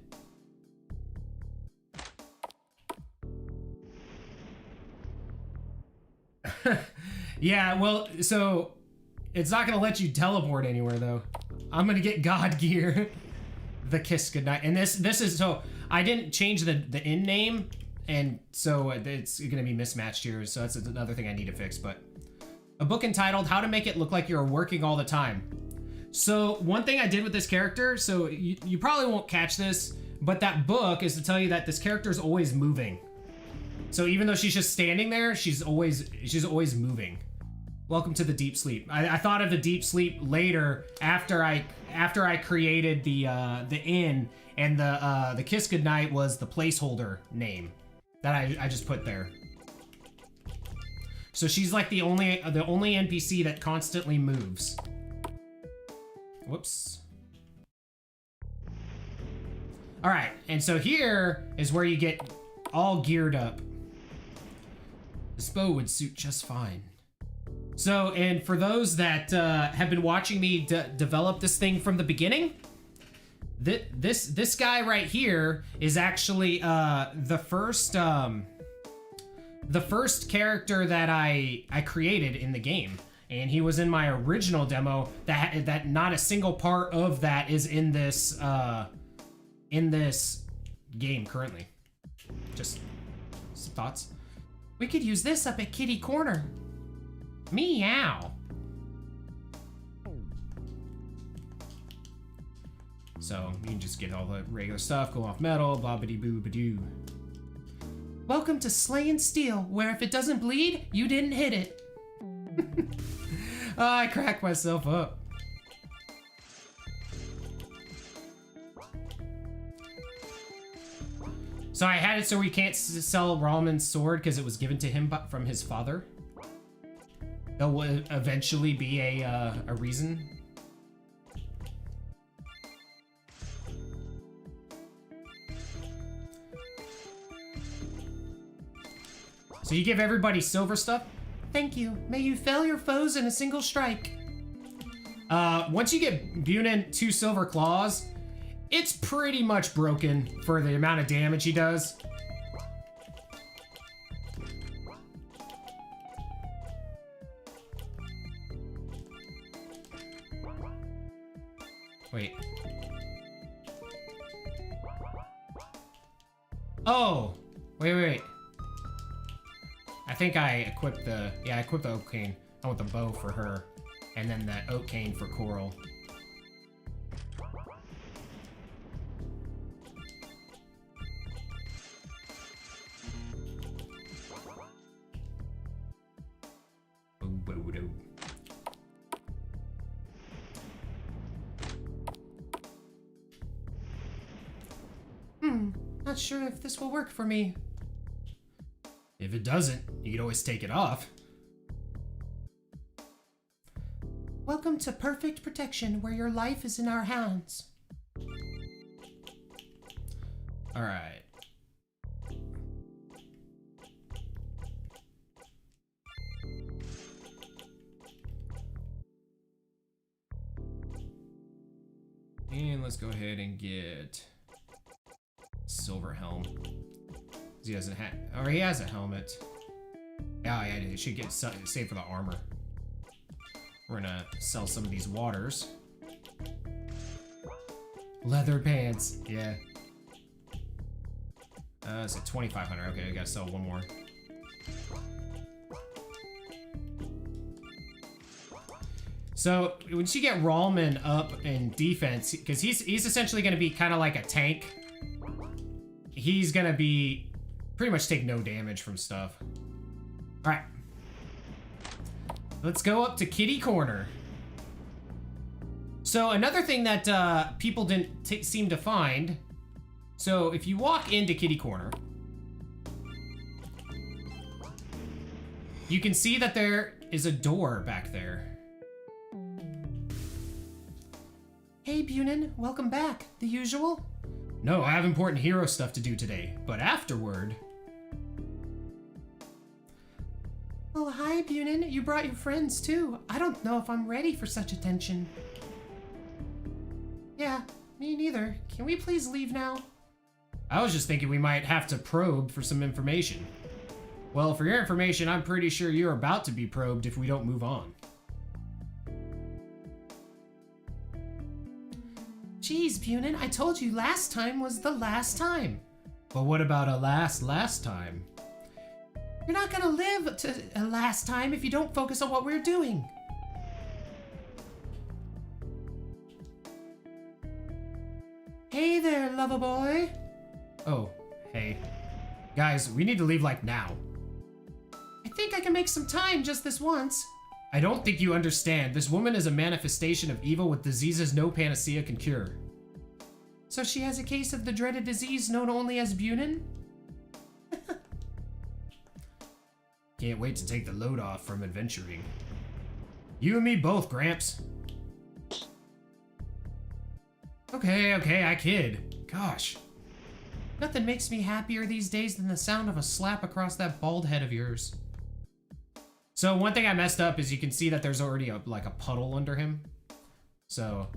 Yeah, well, so it's not gonna let you teleport anywhere though. I'm gonna get God gear. The Kiss Goodnight. And this is, so I didn't change the in name, and so it's gonna be mismatched here, so that's another thing I need to fix. But a book entitled How to Make It Look Like You're Working All the Time. So one thing I did with this character, so you probably won't catch this, but that book is to tell you that this character is always moving. So even though she's just standing there, she's always moving. Welcome to the deep sleep. I thought of the deep sleep later after I created the inn, and the Kiss Goodnight was the placeholder name that I just put there. So she's like the only NPC that constantly moves. Whoops. All right, and so here is where you get all geared up. This bow would suit just fine. So, and for those that have been watching me develop this thing from the beginning, this guy right here is actually the first character that I created in the game, and he was in my original demo. That not a single part of that is in this game currently. Just some thoughts. We could use this up at Kitty Corner. Meow. So you can just get all the regular stuff, go off metal, blah bitty boo badoo. Welcome to Slay and Steel, where if it doesn't bleed, you didn't hit it. Oh, I cracked myself up. So I had it so we can't sell Ralman's sword because it was given to him from his father. That will eventually be a reason. So you give everybody silver stuff? Thank you. May you fell your foes in a single strike. Once you get Bunin 2 silver claws, it's pretty much broken for the amount of damage he does. Wait. Oh! Wait. I think I equipped the... Yeah, I equipped the oak cane. I want the bow for her. And then the oak cane for Coral. Not sure if this will work for me. If it doesn't, you can always take it off. Welcome to Perfect Protection, where your life is in our hands. All right. And let's go ahead and get silver helm. He doesn't have, or he has a helmet. Yeah, it should get saved for the armor. We're gonna sell some of these waters. Leather pants, yeah. It's at 2,500. Okay, I gotta sell one more. So once you get Rallman up in defense, because he's essentially gonna be kind of like a tank. He's gonna be pretty much take no damage from stuff. All right, let's go up to Kitty Corner. So another thing that people didn't seem to find. So if you walk into Kitty Corner, you can see that there is a door back there. Hey Bunin, welcome back. The usual? No, I have important hero stuff to do today, but afterward. Oh, hi Bunin, you brought your friends too. I don't know if I'm ready for such attention. Yeah, me neither. Can we please leave now? I was just thinking we might have to probe for some information. Well, for your information, I'm pretty sure you're about to be probed if we don't move on. Jeez, Bunin, I told you last time was the last time. But what about a last time? You're not gonna live to a last time if you don't focus on what we're doing. Hey there, lover boy. Oh, hey. Guys, we need to leave like now. I think I can make some time just this once. I don't think you understand. This woman is a manifestation of evil with diseases no panacea can cure. So she has a case of the dreaded disease known only as Bunin? Can't wait to take the load off from adventuring. You and me both, Gramps. Okay, I kid. Gosh. Nothing makes me happier these days than the sound of a slap across that bald head of yours. So one thing I messed up is you can see that there's already like a puddle under him. So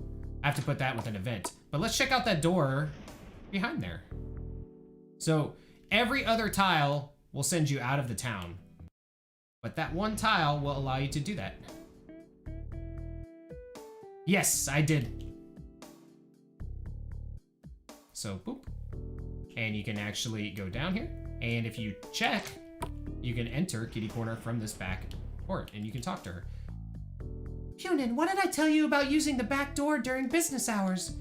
I have to put that with an event. But let's check out that door behind there. So every other tile will send you out of the town. But that one tile will allow you to do that. Yes, I did. So boop. And you can actually go down here. And if you check, you can enter Kitty Corner from this back port and you can talk to her. Bunin, what did I tell you about using the back door during business hours?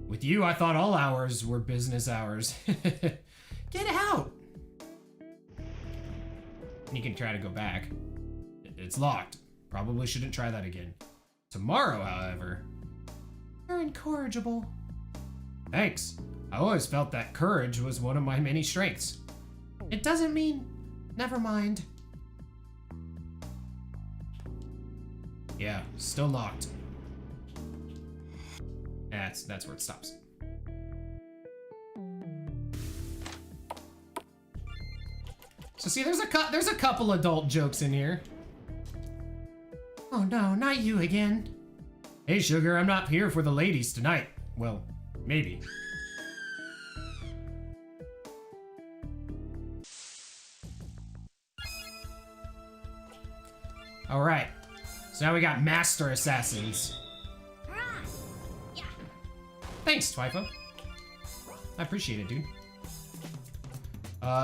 With you, I thought all hours were business hours. Get out! And you can try to go back. It's locked. Probably shouldn't try that again. Tomorrow, however. You're incorrigible. Thanks. I always felt that courage was one of my many strengths. It doesn't mean... Never mind. Yeah, still locked. That's where it stops. So see, there's a couple adult jokes in here. Oh no, not you again. Hey sugar, I'm not here for the ladies tonight. Well, maybe. All right, so now we got Master Assassins. Yeah. Thanks, Twyfo. I appreciate it, dude.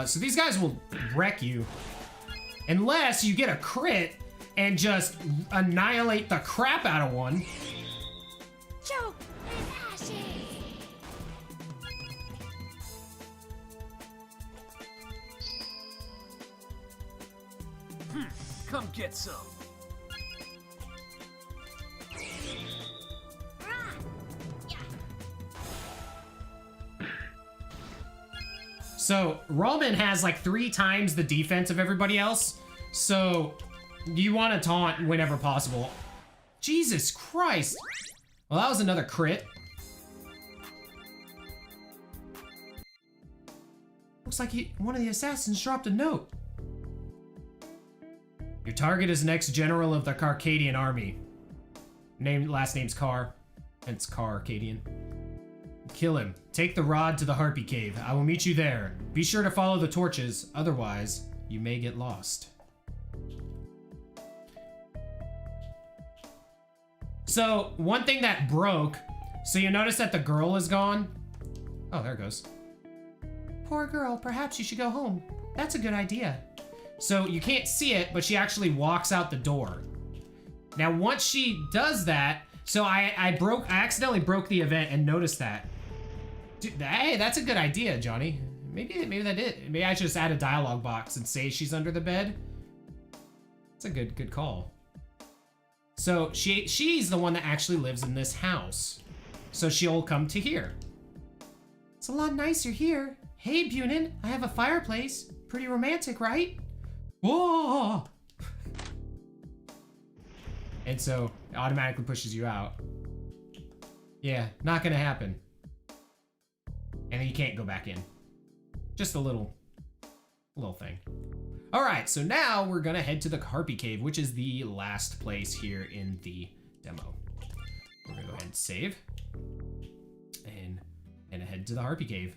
So these guys will wreck you unless you get a crit and just annihilate the crap out of one. Choke and ashes. Come get some. So Roman has like 3 times the defense of everybody else. So you want to taunt whenever possible. Jesus Christ. Well, that was another crit. Looks like one of the assassins dropped a note. Your target is next general of the Carcadian army. Last name's Carr, hence Carcadian. Kill him. Take the rod to the Harpy Cave. I will meet you there. Be sure to follow the torches, otherwise you may get lost. So, one thing that broke, so you notice that the girl is gone? Oh, there it goes. Poor girl, perhaps you should go home. That's a good idea. So you can't see it, but she actually walks out the door. Now, once she does that, so I accidentally broke the event and noticed that. Dude, hey, that's a good idea, Johnny. Maybe that is. Maybe I should just add a dialogue box and say she's under the bed. That's a good call. So she's the one that actually lives in this house. So she'll come to here. It's a lot nicer here. Hey, Bunin, I have a fireplace. Pretty romantic, right? Whoa! And so it automatically pushes you out. Yeah, not gonna happen. And then you can't go back in. Just a little thing. All right, so now we're gonna head to the Harpy Cave, which is the last place here in the demo. We're gonna go ahead and save and head to the Harpy Cave.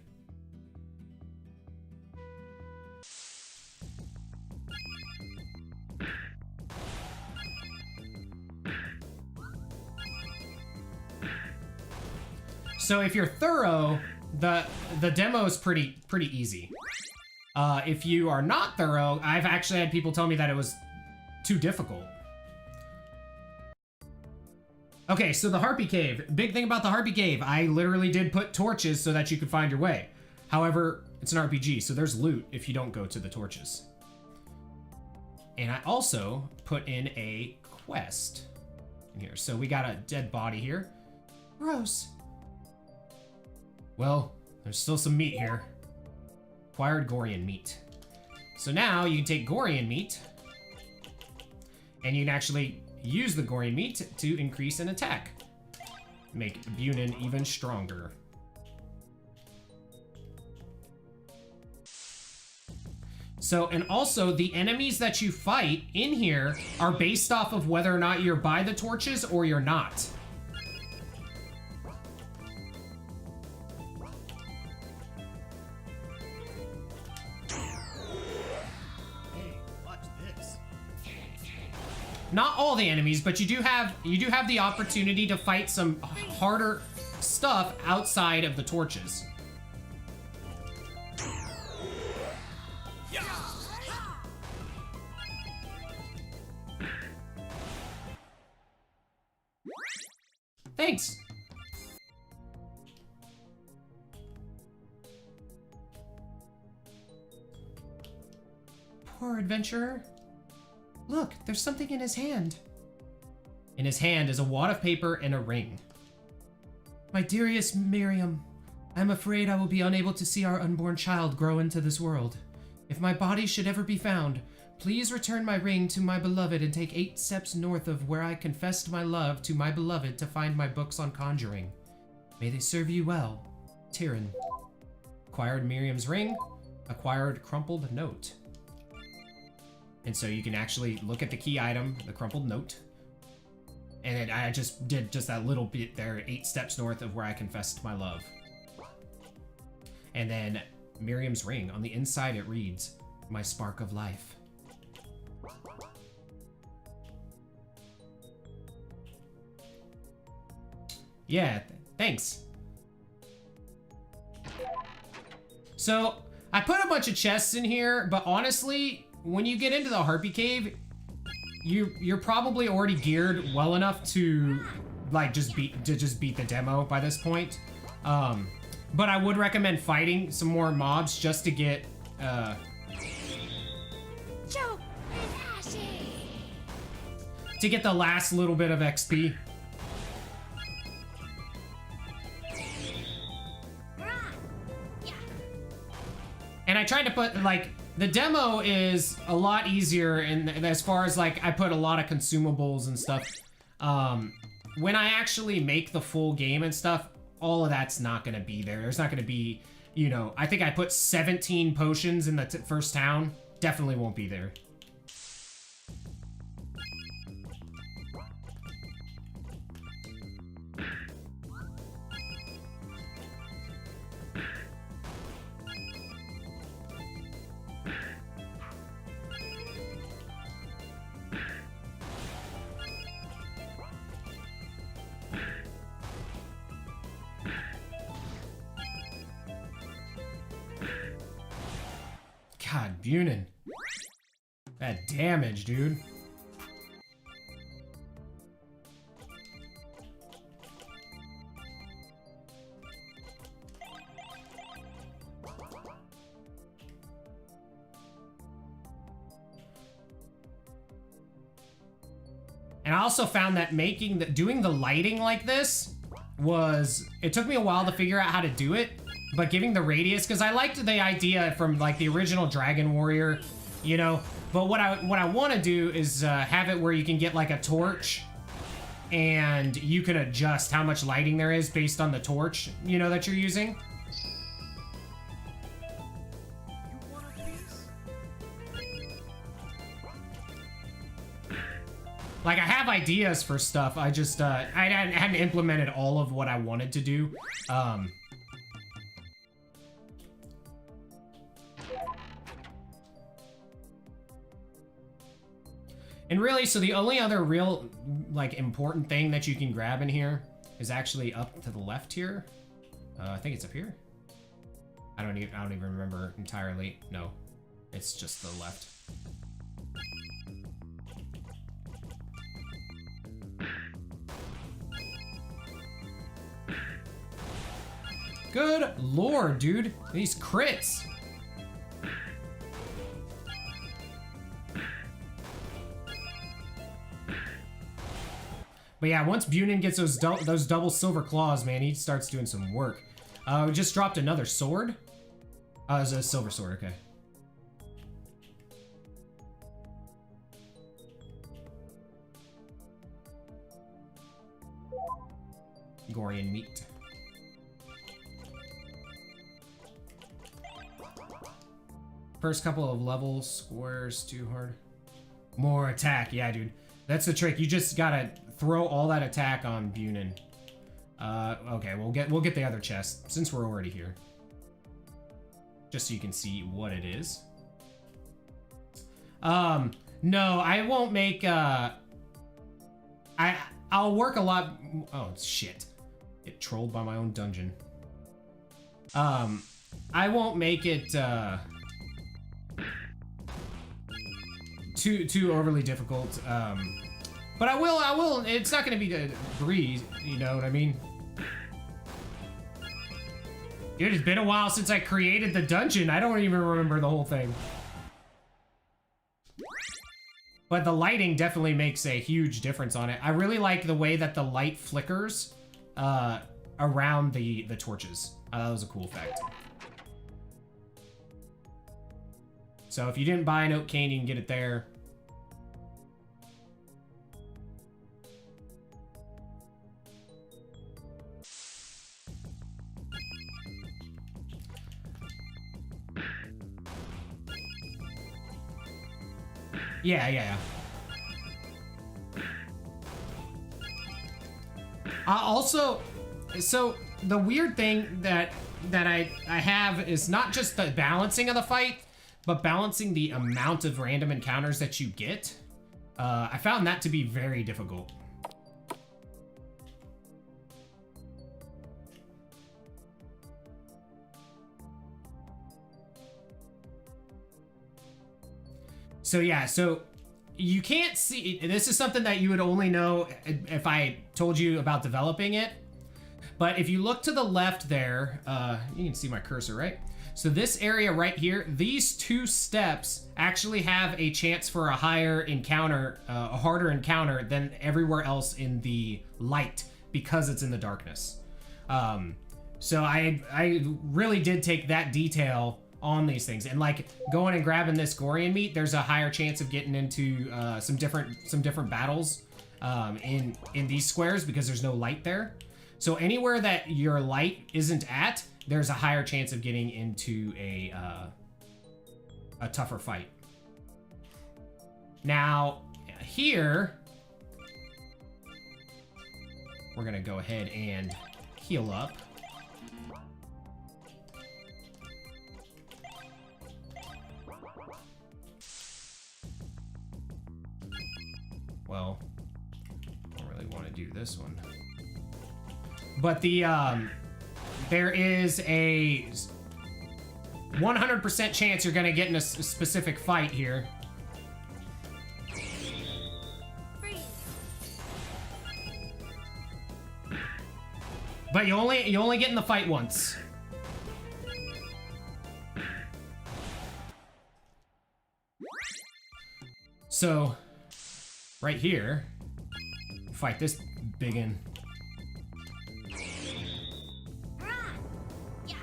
So if you're thorough, the demo is pretty easy. If you are not thorough, I've actually had people tell me that it was too difficult. Okay, so the Harpy Cave. Big thing about the Harpy Cave, I literally did put torches so that you could find your way. However, it's an RPG, so there's loot if you don't go to the torches. And I also put in a quest in here. So we got a dead body here. Gross. Well, there's still some meat here. Acquired Gorian meat. So now you can take Gorian meat and you can actually use the Gorian meat to increase an attack. Make Bunin even stronger. So, and also the enemies that you fight in here are based off of whether or not you're by the torches or you're not. Not all the enemies, but you do have the opportunity to fight some harder stuff outside of the torches. Thanks. Poor adventurer. Look, there's something in his hand. In his hand is a wad of paper and a ring. My dearest Miriam, I'm afraid I will be unable to see our unborn child grow into this world. If my body should ever be found, please return my ring to my beloved and take 8 steps north of where I confessed my love to my beloved to find my books on conjuring. May they serve you well, Tyrion. Acquired Miriam's ring, acquired crumpled note. And so you can actually look at the key item, the crumpled note. And then I just did that little bit there, 8 steps north of where I confessed my love. And then Miriam's ring. On the inside it reads, my spark of life. Yeah, thanks. So, I put a bunch of chests in here, but honestly, when you get into the Harpy Cave, you're probably already geared well enough to like just beat the demo by this point. But I would recommend fighting some more mobs just to get the last little bit of XP. And I tried to put like the demo is a lot easier, and as far as like I put a lot of consumables and stuff. When I actually make the full game and stuff, all of that's not gonna be there. There's not gonna be, you know, I think I put 17 potions in the first town. Definitely won't be there. God, Bunin. That damage, dude. And I also found that doing the lighting like this it took me a while to figure out how to do it, but giving the radius, because I liked the idea from like the original Dragon Warrior, you know, but what I want to do is have it where you can get like a torch and you can adjust how much lighting there is based on the torch, you know, that you're using. Like, I have ideas for stuff. I just, I hadn't implemented all of what I wanted to do. And really, so the only other real, like, important thing that you can grab in here is actually up to the left here. I think it's up here. I don't even remember entirely. No, it's just the left. Good lord, dude. These crits. But yeah, once Bunin gets those double silver claws, man, he starts doing some work. We just dropped another sword. Oh, it's a silver sword, okay. Gorian meat. First couple of levels, squares too hard. More attack, yeah, dude. That's the trick. You just gotta throw all that attack on Bunin. Okay, we'll get the other chest since we're already here, just so you can see what it is. No, I won't make. I'll work a lot. Oh shit! Get trolled by my own dungeon. I won't make it. Too overly difficult, but I will, it's not gonna be a breeze, you know what I mean? Dude, it's been a while since I created the dungeon. I don't even remember the whole thing. But the lighting definitely makes a huge difference on it. I really like the way that the light flickers around the torches. That was a cool effect. So if you didn't buy an oak cane, you can get it there. Yeah. Also, so the weird thing that I have is not just the balancing of the fight, but balancing the amount of random encounters that you get. I found that to be very difficult. So yeah, so you can't see, this is something that you would only know if I told you about developing it. But if you look to the left there, you can see my cursor, right? So this area right here, these two steps actually have a chance for a higher encounter, a harder encounter than everywhere else in the light because it's in the darkness. So I really did take that detail on these things, and like going and grabbing this Gorian meat, there's a higher chance of getting into some different battles in these squares because there's no light there. So anywhere that your light isn't at, there's a higher chance of getting into a tougher fight. Now here, we're gonna go ahead and heal up. Well, I don't really want to do this one. But the, there is a 100% chance you're gonna get in a specific fight here. Freeze. But you only get in the fight once. So, right here, fight this biggin. Run. Yeah.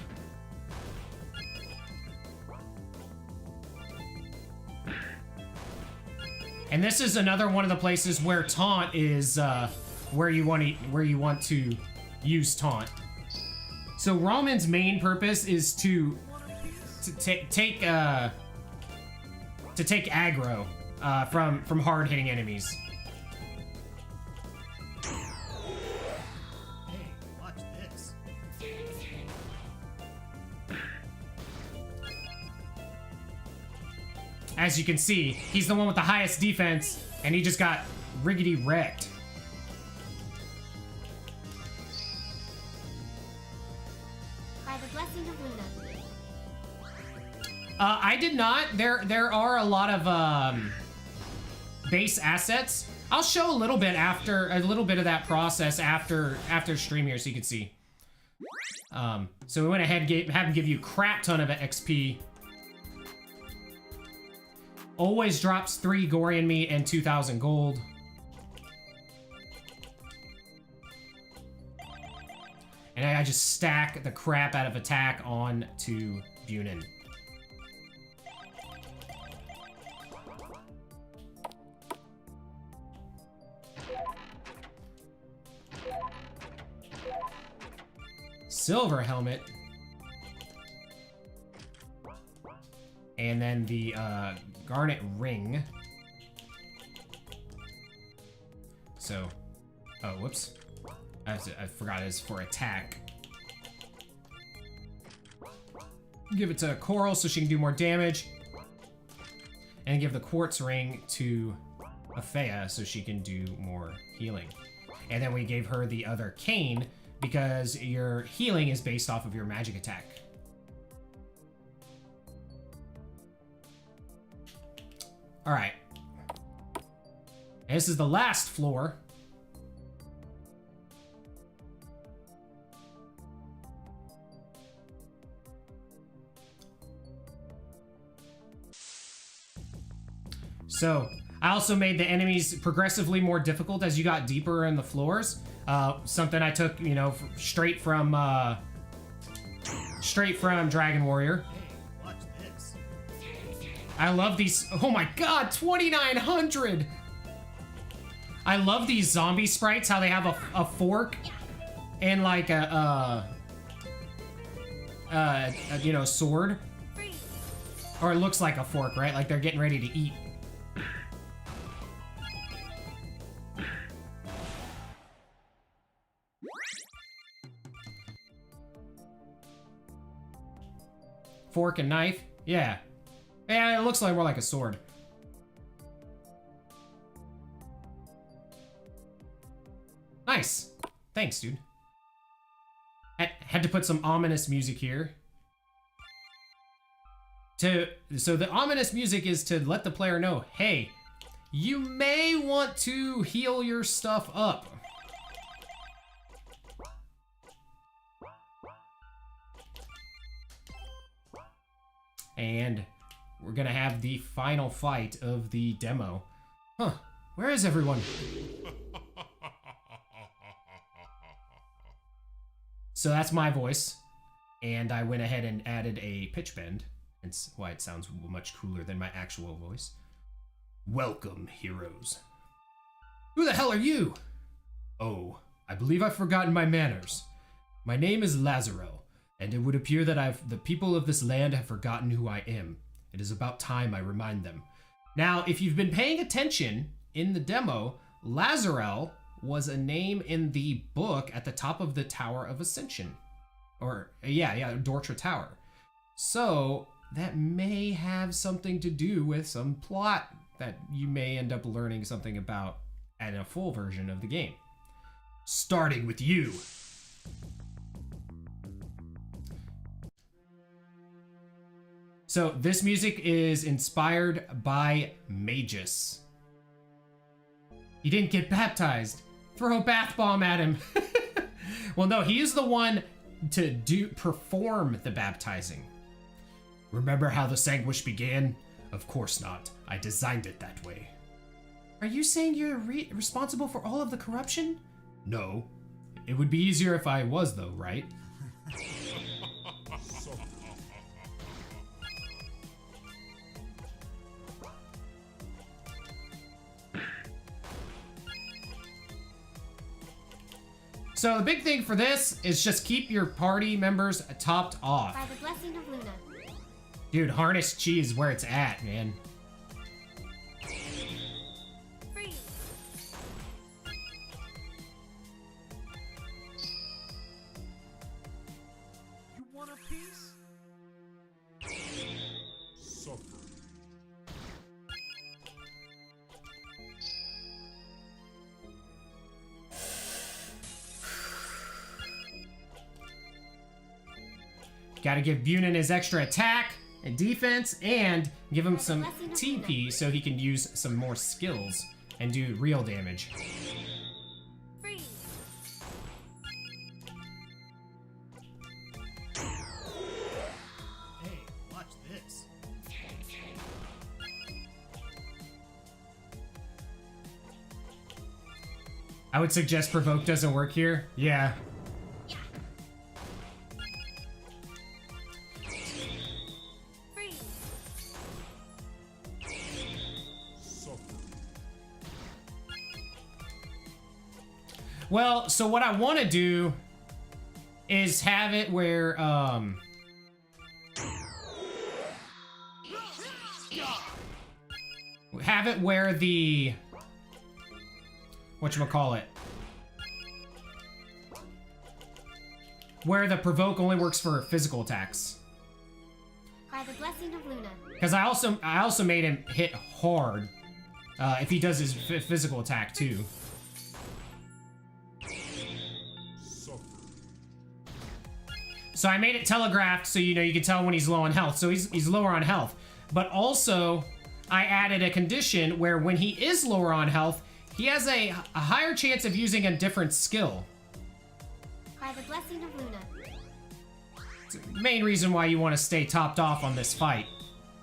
And this is another one of the places where taunt is where you want to use taunt. So Roman's main purpose is to take aggro from hard hitting enemies. Hey, watch this. As you can see, he's the one with the highest defense, and he just got riggedy wrecked. By the blessing of Luna. I did not. There are a lot of base assets. I'll show a little bit of that process after stream here, so you can see. So we went ahead and have him give you a crap ton of XP. Always drops 3 Gorian meat and 2,000 gold. And I just stack the crap out of attack on to Bunin. Silver helmet. And then the garnet ring. So, oh, whoops. I forgot it's for attack. Give it to Coral so she can do more damage. And give the quartz ring to Aphea so she can do more healing. And then we gave her the other cane because your healing is based off of your magic attack. All right. And this is the last floor. So, I also made the enemies progressively more difficult as you got deeper in the floors. Something I took, you know, straight from Dragon Warrior. Hey, watch this. I love these. Oh my god, 2,900! I love these zombie sprites, how they have a fork and like a you know, sword. Or it looks like a fork, right? Like they're getting ready to eat. Fork and knife? Yeah. Yeah, it looks like more like a sword. Nice. Thanks, dude. Had to put some ominous music here. So the ominous music is to let the player know, hey, you may want to heal your stuff up. And we're gonna have the final fight of the demo. Huh, where is everyone? So that's my voice. And I went ahead and added a pitch bend. That's why it sounds much cooler than my actual voice. Welcome, heroes. Who the hell are you? Oh, I believe I've forgotten my manners. My name is Lazaro, and it would appear that the people of this land have forgotten who I am. It is about time I remind them. Now, if you've been paying attention in the demo, Lazarel was a name in the book at the top of the Tower of Ascension. Or, yeah, Dortra Tower. So, that may have something to do with some plot that you may end up learning something about in a full version of the game. Starting with you. So this music is inspired by Magus. He didn't get baptized. Throw a bath bomb at him. Well, no, he is the one to perform the baptizing. Remember how the Sanguish began? Of course not. I designed it that way. Are you saying you're responsible for all of the corruption? No. It would be easier if I was, though, right? So the big thing for this is just keep your party members topped off. By the blessing of Luna. Dude, harness chi is where it's at, man. Freeze. You want a piece? Suffer. Gotta give Bunin his extra attack and defense, and give him some blessing of TP so he can use some more skills and do real damage. Freeze. Hey, watch this. I would suggest Provoke doesn't work here. Yeah. Freeze. Well, so what I want to do is have it where, have it where the, whatchamacallit, where the provoke only works for physical attacks. By the blessing of Luna. Because I also made him hit hard if he does his physical attack too. So I made it telegraphed so you know you can tell when he's low on health. So he's lower on health. But also I added a condition where when he is lower on health, he has a higher chance of using a different skill. By the blessing of Luna. It's the main reason why you want to stay topped off on this fight.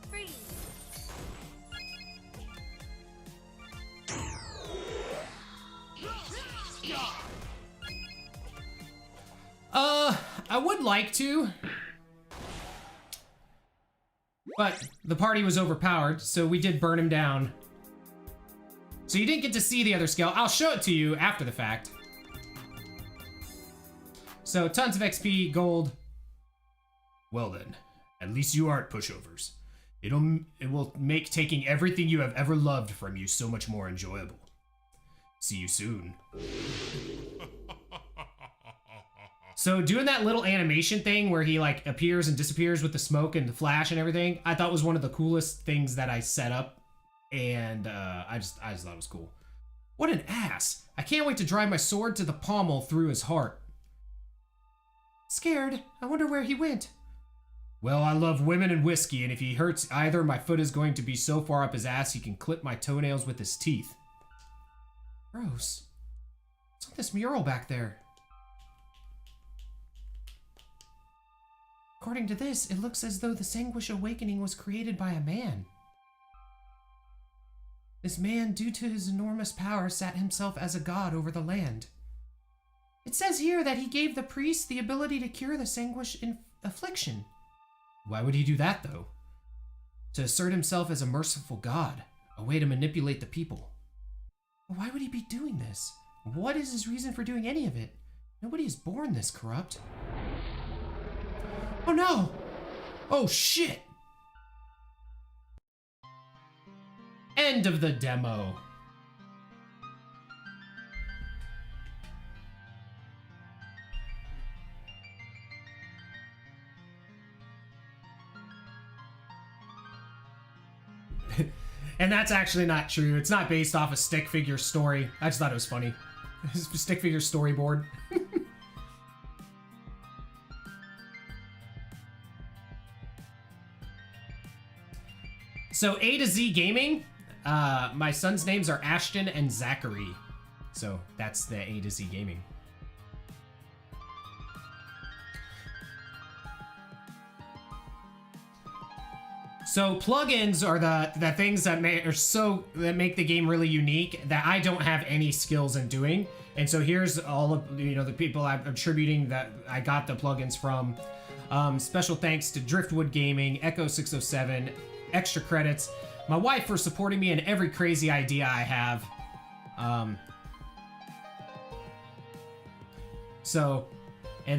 Freeze. I would like to, but the party was overpowered, so we did burn him down. So you didn't get to see the other skill. I'll show it to you after the fact. So tons of XP, gold. Well then, at least you aren't pushovers. It will make taking everything you have ever loved from you so much more enjoyable. See you soon. So doing that little animation thing where he like appears and disappears with the smoke and the flash and everything, I thought was one of the coolest things that I set up, and I just thought it was cool. What an ass! I can't wait to drive my sword to the pommel through his heart. Scared? I wonder where he went. Well, I love women and whiskey, and if he hurts either, my foot is going to be so far up his ass he can clip my toenails with his teeth. Gross. What's on this mural back there? According to this, it looks as though the Sanguish Awakening was created by a man. This man, due to his enormous power, sat himself as a god over the land. It says here that he gave the priest the ability to cure the Sanguish affliction. Why would he do that, though? To assert himself as a merciful god, a way to manipulate the people. Why would he be doing this? What is his reason for doing any of it? Nobody is born this corrupt. Oh no! Oh shit! End of the demo. And that's actually not true. It's not based off a stick figure story. I just thought it was funny. It's a stick figure storyboard. So A to Z Gaming, my son's names are Ashton and Zachary. So that's the A to Z Gaming. So plugins are the things that make the game really unique that I don't have any skills in doing. And so here's all of the people I'm attributing that I got the plugins from. Special thanks to Driftwood Gaming, Echo 607, extra credits, my wife for supporting me in every crazy idea I have. And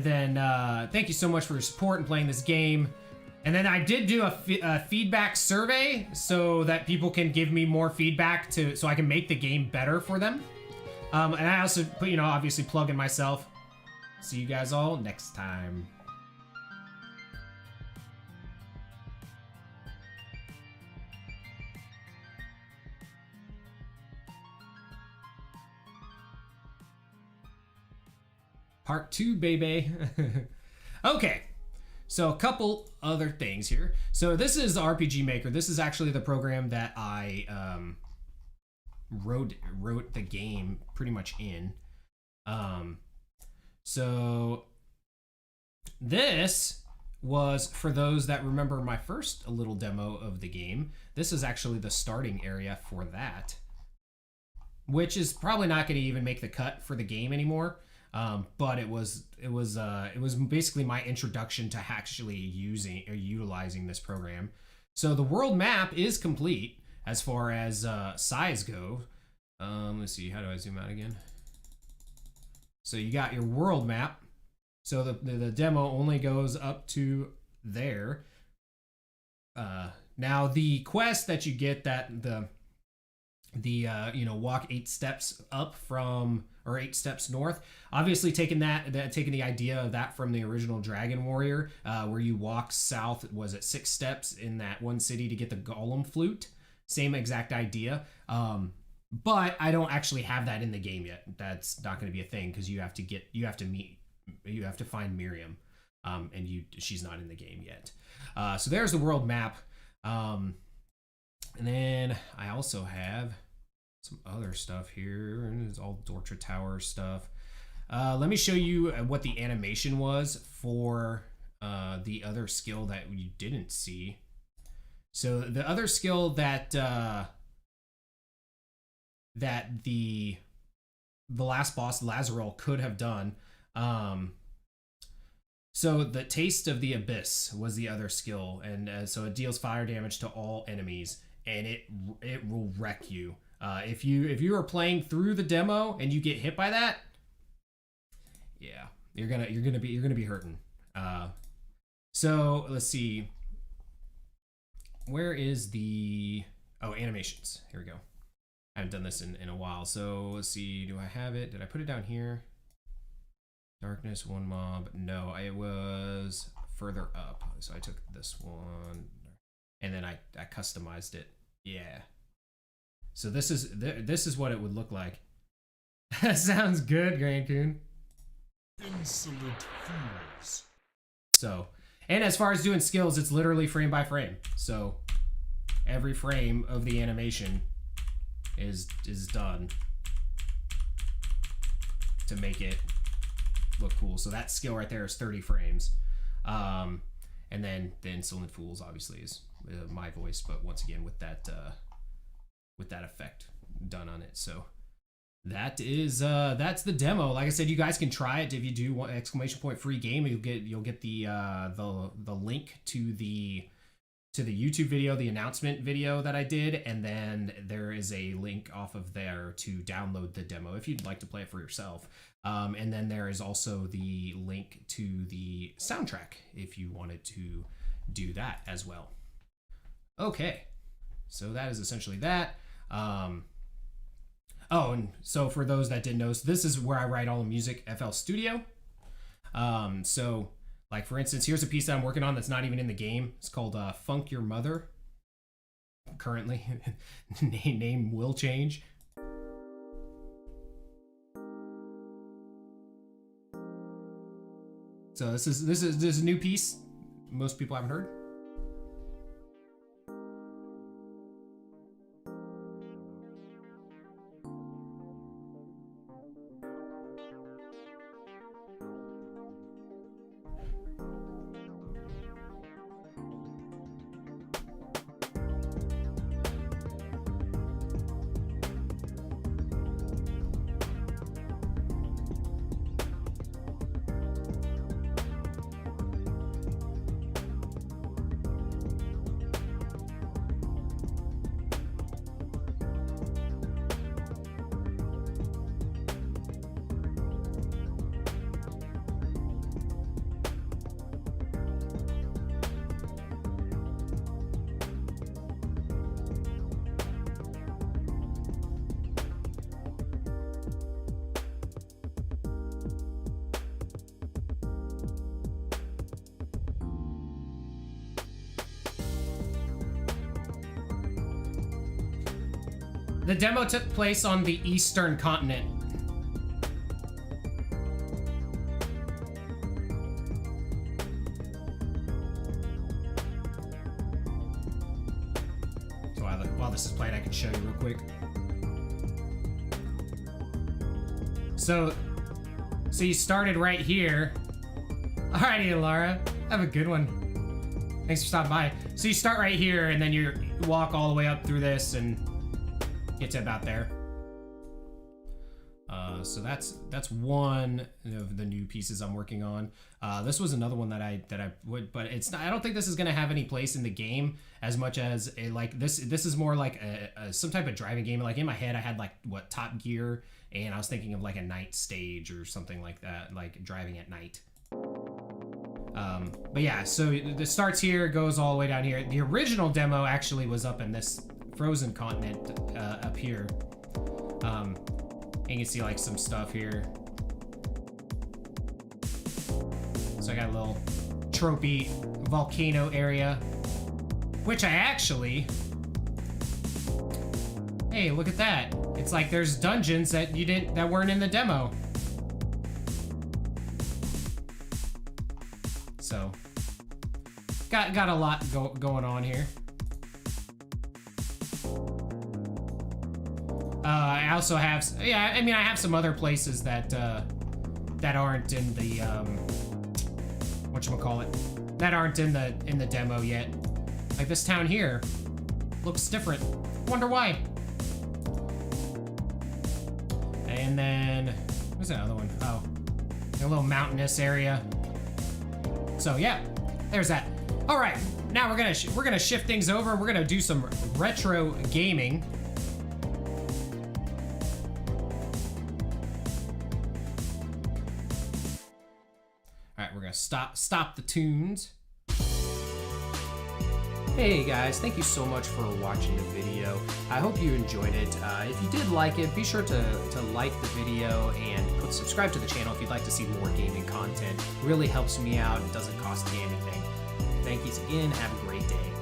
then thank you so much for your support in playing this game. And then I did do a feedback survey so that people can give me more feedback so I can make the game better for them. And I also put, obviously plug in myself. See you guys all next time. Part 2, baby. Okay. So a couple other things here. So this is RPG Maker. This is actually the program that I wrote the game pretty much in. So this was, for those that remember my first little demo of the game, this is actually the starting area for that, which is probably not going to even make the cut for the game anymore. But it was basically my introduction to actually using or utilizing this program. So the world map is complete as far as size go. Let's see, how do I zoom out again? So you got your world map. So the demo only goes up to there. Now the quest that you get, that walk 8 steps up from, or 8 steps north, obviously taking the idea of that from the original Dragon Warrior, where you walk south, was it 6 steps in that one city to get the Golem flute? Same exact idea. But I don't actually have that in the game yet. That's not going to be a thing because you have to find Miriam, and she's not in the game yet. So there's the world map. And then I also have some other stuff here, and it's all Dortra Tower stuff. Let me show you what the animation was for the other skill that you didn't see. So the other skill that the last boss, Lazarel, could have done. So the Taste of the Abyss was the other skill, and so it deals fire damage to all enemies, and it will wreck you. If you are playing through the demo and you get hit by that, yeah, you're gonna be hurting. So let's see, where is the animations? Here we go. I haven't done this in a while. So let's see, do I have it? Did I put it down here? Darkness, one mob. No, it was further up. So I took this one and then I customized it. Yeah. So this is what it would look like. That sounds good, Grand Coon. Insolent fools. So, and as far as doing skills, it's literally frame by frame. So every frame of the animation is done to make it look cool. So that skill right there is 30 frames. And then the Insolent Fools obviously is my voice, but once again with that effect done on it. So that is that's the demo. Like I said, you guys can try it if you do want ! free game. You'll get the link to the YouTube video, the announcement video that I did, and then there is a link off of there to download the demo if you'd like to play it for yourself. And then there is also the link to the soundtrack if you wanted to do that as well. Okay, so that is essentially that. And so for those that didn't know, so this is where I write all the music, FL Studio. So like for instance, here's a piece that I'm working on that's not even in the game. It's called Funk Your Mother. Currently, name will change. So this is a new piece most people haven't heard. The demo took place on the Eastern continent. So while this is playing, I can show you real quick. So you started right here. Alrighty, Laura. Have a good one. Thanks for stopping by. So you start right here, and then you walk all the way up through this and get to about there. So that's one of the new pieces I'm working on. This was another one that I would, but it's not. I don't think this is gonna have any place in the game as much as like this. This is more like some type of driving game. Like in my head, I had like Top Gear, and I was thinking of like a night stage or something like that, like driving at night. But yeah, so it starts here, goes all the way down here. The original demo actually was up in this frozen continent up here. And you can see like some stuff here. So I got a little tropey volcano area, which I actually, hey, look at that. It's like there's dungeons that that weren't in the demo. So got a lot going on here. I also have, yeah, I mean, I have some other places that that aren't in the whatchamacallit, that aren't in the demo yet. Like this town here looks different. Wonder why. And then where's that other one? Oh, a little mountainous area. So yeah, there's that. All right, now we're gonna shift things over. We're gonna do some retro gaming. All right, we're gonna stop the tunes. Hey guys, thank you so much for watching the video. I hope you enjoyed it. If you did like it, be sure to like the video and subscribe to the channel if you'd like to see more gaming content. It really helps me out and doesn't cost me anything. Thank you again. Have a great day.